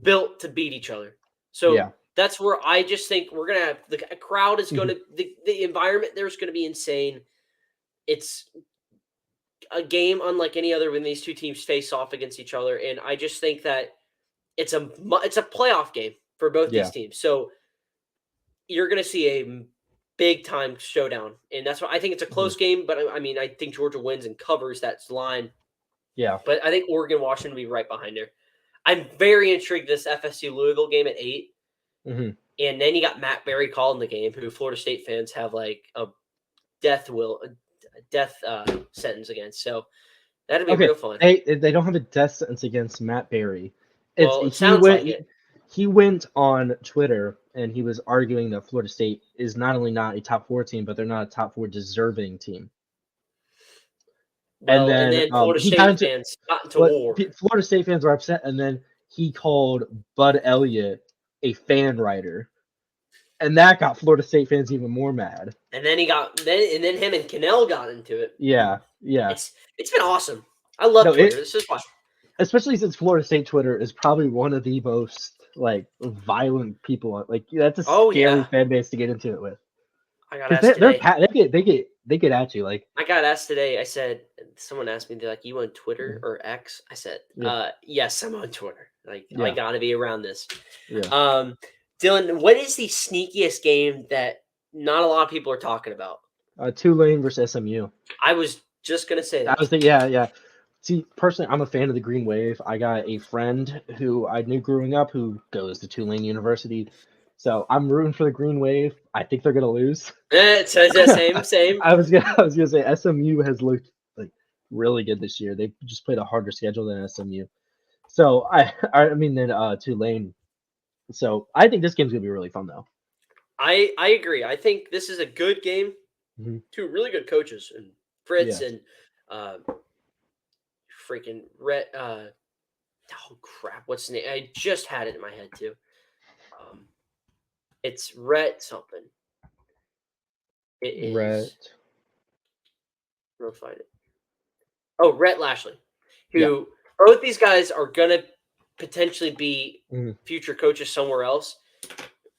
built to beat each other. So that's where I just think we're going to have the crowd is going to the environment there's going to be insane. It's a game unlike any other when these two teams face off against each other, and I just think that it's a playoff game for both these teams. So you're going to see a big time showdown, and that's why I think it's a close game. But I mean, I think Georgia wins and covers that line. Yeah, but I think Oregon, Washington will be right behind there. I'm very intrigued this FSU Louisville game at 8. And then you got Matt Berry calling the game, who Florida State fans have like a death sentence against. So That'd be Okay, real fun. they don't have a death sentence against Matt Berry. Well, it sounds like it. He went on Twitter and he was arguing that Florida State is not only not a top 4 team, but they're not a top 4 deserving team. Well, and then Florida he got State into fans got into war. Florida State fans were upset, and then he called Bud Elliott a fan writer, and that got Florida State fans even more mad. And then him and Cannell got into it. Yeah. It's been awesome. I love Twitter. This is why. Especially since Florida State Twitter is probably one of the most violent people. That's a scary fan base to get into it with. I got asked today. They get at you. I got asked today. I said, someone asked me, they're like, "You on Twitter or X?" I said, "Yes, I'm on Twitter. I got to be around this." Yeah. Dylan, what is the sneakiest game that not a lot of people are talking about? Tulane versus SMU. I was just gonna say that. Yeah. See, personally, I'm a fan of the Green Wave. I got a friend who I knew growing up who goes to Tulane University. So I'm rooting for the Green Wave. I think they're gonna lose. Same. I was gonna say SMU has looked really good this year. They just played a harder schedule than SMU. So I mean Tulane. So I think this game's gonna be really fun though. I agree. I think this is a good game. Mm-hmm. Two really good coaches, and Fritz and freaking Rhett. Oh crap! What's the name? I just had it in my head too. It's Rhett something. It is Rhett. I'll find it. Oh, Rhett Lashley. Who both these guys are gonna potentially be future coaches somewhere else.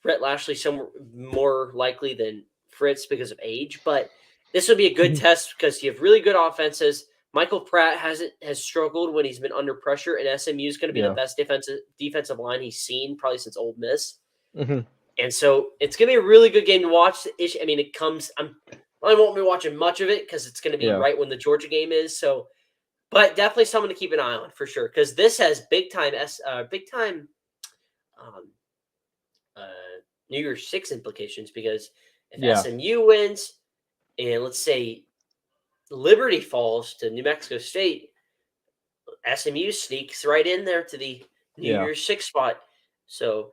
Rhett Lashley somewhere more likely than Fritz because of age, but this will be a good test because you have really good offenses. Michael Pratt has struggled when he's been under pressure, and SMU is going to be the best defensive line he's seen probably since Ole Miss. Mm-hmm. And so it's going to be a really good game to watch. I mean, I won't be watching much of it because it's going to be right when the Georgia game is. So, but definitely someone to keep an eye on for sure because this has big time New Year's 6 implications because if SMU wins and let's say Liberty falls to New Mexico State, SMU sneaks right in there to the New Year's 6 spot. So,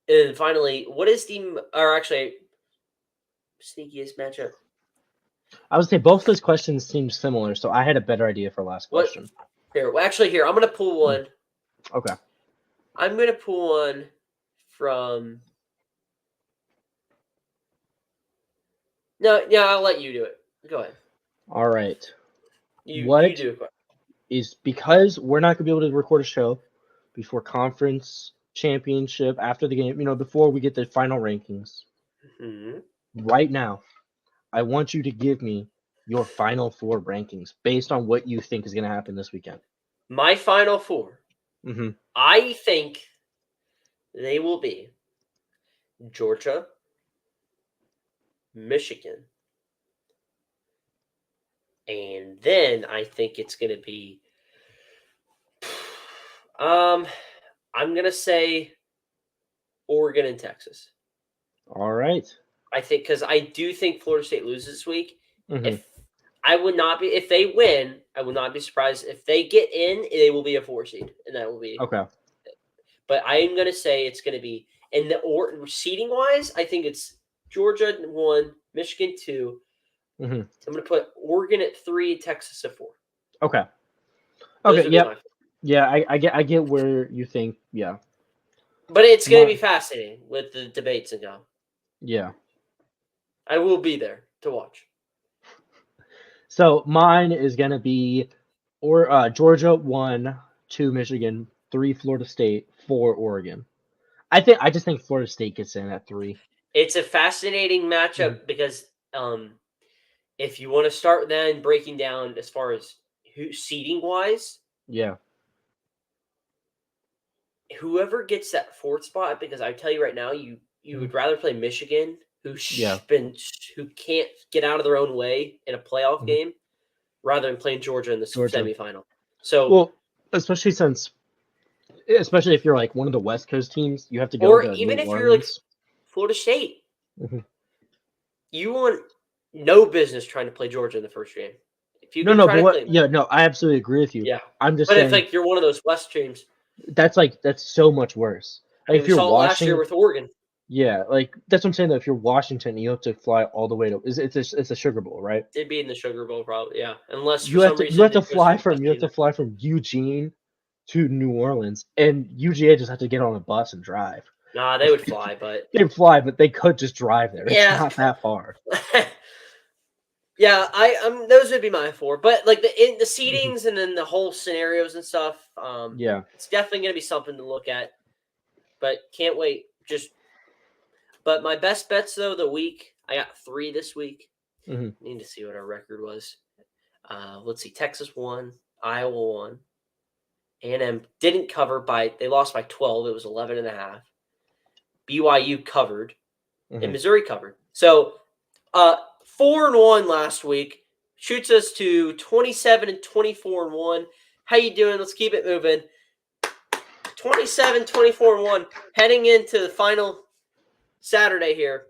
and finally, what is sneakiest matchup? I would say both those questions seem similar, so I had a better idea for last question. Here, I'm going to pull one. Okay. I'm going to pull one from. No, I'll let you do it. Go ahead. All right. You do it. Is because we're not going to be able to record a show before conference championship after the game, before we get the final rankings. Mm-hmm. Right now, I want you to give me your final 4 rankings based on what you think is going to happen this weekend. My final 4. Mm-hmm. I think they will be Georgia, Michigan, and then I think it's going to be I'm going to say Oregon and Texas. All right. I think because I do think Florida State loses this week. Mm-hmm. If they win, I would not be surprised. If they get in, they will be a 4 seed, and that will be okay. But I am going to say it's going to be seeding wise. I think it's Georgia 1, Michigan 2. Mm-hmm. I'm going to put Oregon at 3, Texas at 4. Okay. Yeah. I get where you think. Yeah. But it's going to be fascinating with the debates and go. Yeah. I will be there to watch. So mine is going to be Georgia 1, 2 Michigan, 3 Florida State, 4 Oregon. I just think Florida State gets in at 3. It's a fascinating matchup because if you want to start then breaking down as far as seeding wise, whoever gets that 4th spot, because I tell you right now, you would rather play Michigan, who can't get out of their own way in a playoff game, rather than playing Georgia in the semifinal. So, especially if you're like one of the West Coast teams, you have to go. Or even if you're like Florida State, you want no business trying to play Georgia in the first game. If you No, can no, try but to what? claim it. Yeah, no, I absolutely agree with you. Yeah. I'm just But if saying like you're one of those West teams, that's so much worse. I Like mean, if we you're saw it last year Washington, with Oregon. yeah, like that's what I'm saying. Though, if you're Washington, you have to fly all the way to. It's a Sugar Bowl, right? It'd be in the Sugar Bowl, probably. Yeah, unless for some You reason have to it goes fly to Pasadena. from Eugene to New Orleans, and UGA just have to get on a bus and drive. Nah, they would fly, but They fly, but they could just drive there. It's yeah, not that far. yeah. Those would be my 4. But like the Mhm. seedings and then the whole scenarios and stuff. Yeah. It's definitely gonna be something to look at. But can't wait. But my best bets though the week I got 3 this week. Hmm. Need to see what our record was. Let's see. Texas won. Iowa won. A&M didn't cover they lost by 12. It was 11.5. BYU covered and Hmm. Missouri covered. So 4-1 last week shoots us to 27 and 24-1. How you doing? Let's keep it moving. 27, 24-1 heading into the final Saturday here.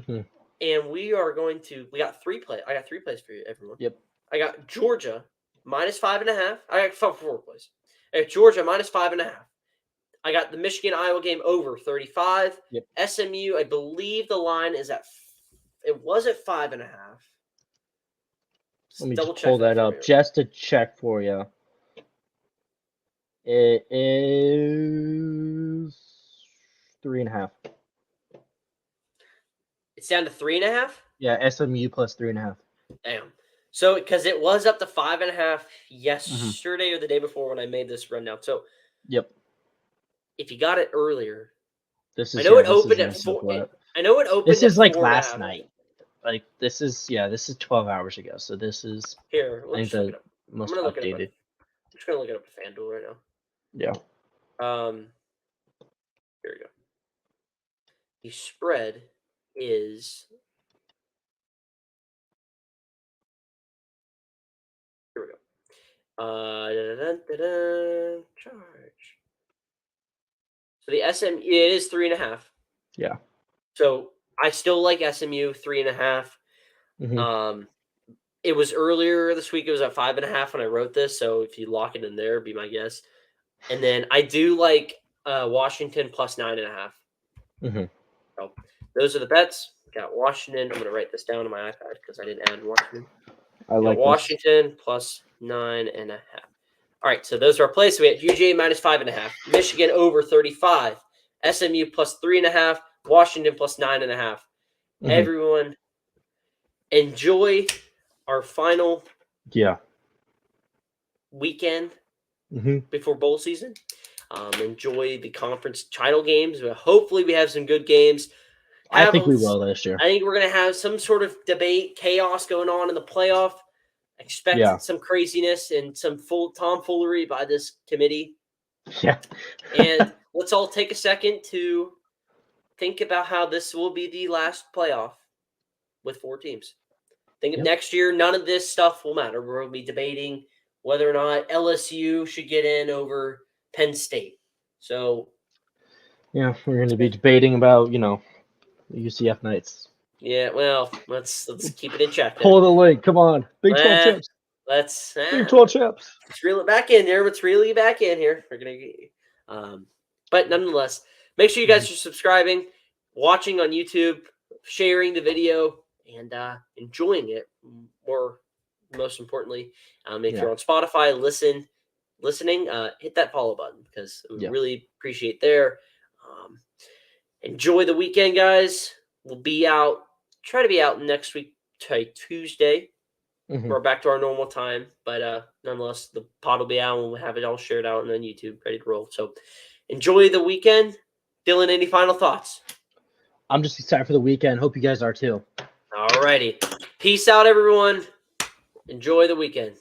Hmm. And we got 3 plays. I got 3 plays for you, everyone. Yep. I got Georgia -5.5. I got 4 plays. I got Georgia -5.5. I got the Michigan-Iowa game over 35. Yep. SMU, I believe the line is it was at 5.5. Let me Double just check pull that for up me. just to check for you. It is 3.5. It's down to 3.5. Yeah, SMU plus 3.5. Damn. So because it was up to 5.5 yesterday or the day before when I made this rundown. So Yep. if you got it earlier, This I is know it this is opened at messed up 4. what? I know it This opened at is like 4.5. last night. Like this is 12 hours ago. So this is Here, I think let's look it the up. most I'm gonna look it up. updated. I'm just gonna look it up at FanDuel right Yeah. now. Here we go. The spread is here we go. Charge. So the SMU it is 3.5. Yeah. So I still like SMU 3.5. Hmm. It was earlier this week. It was at 5.5 when I wrote this. So if you lock it in there, be my guess. And then I do like Washington plus 9.5. Hmm. So those are the bets. Got Washington. I'm going to write this down on my iPad because I didn't add Washington. I like this. Washington plus 9.5. All right, so those are our plays. So we had UGA -5.5, Michigan over 35, SMU plus 3.5, Washington plus 9.5. Hmm. Everyone, enjoy our final Yeah. weekend Hmm. before bowl season. Enjoy the conference title games. Hopefully, we have some good games. I think we will this year. I think we're going to have some sort of debate, chaos going on in the playoff. Expect Yeah. some craziness and some full tomfoolery by this committee. Yeah. And let's all take a second to think about how this will be the last playoff with 4 teams. Think of Yep. next year, none of this stuff will matter. We're going to be debating whether or not LSU should get in over Penn State. So, Yeah, we're going to be debating about, UCF Knights. yeah, well, let's keep it in check. Pull the link. Come on. Big 12 champs. Let's Big 12 champs. let's reel it back in here. Let's reel you back in here. We're gonna get but nonetheless, make sure you guys are subscribing, watching on YouTube, sharing the video, and enjoying it. Or most importantly, if you're on Spotify, listening, hit that follow button because we really appreciate there. Enjoy the weekend, guys. We'll be out. Try to be out next week, Tuesday. We're back to our normal time, but nonetheless, the pod will be out and we'll have it all shared out and on YouTube, ready to roll. So enjoy the weekend. Dylan, any final thoughts? I'm just excited for the weekend. Hope you guys are too. All righty. Peace out, everyone. Enjoy the weekend.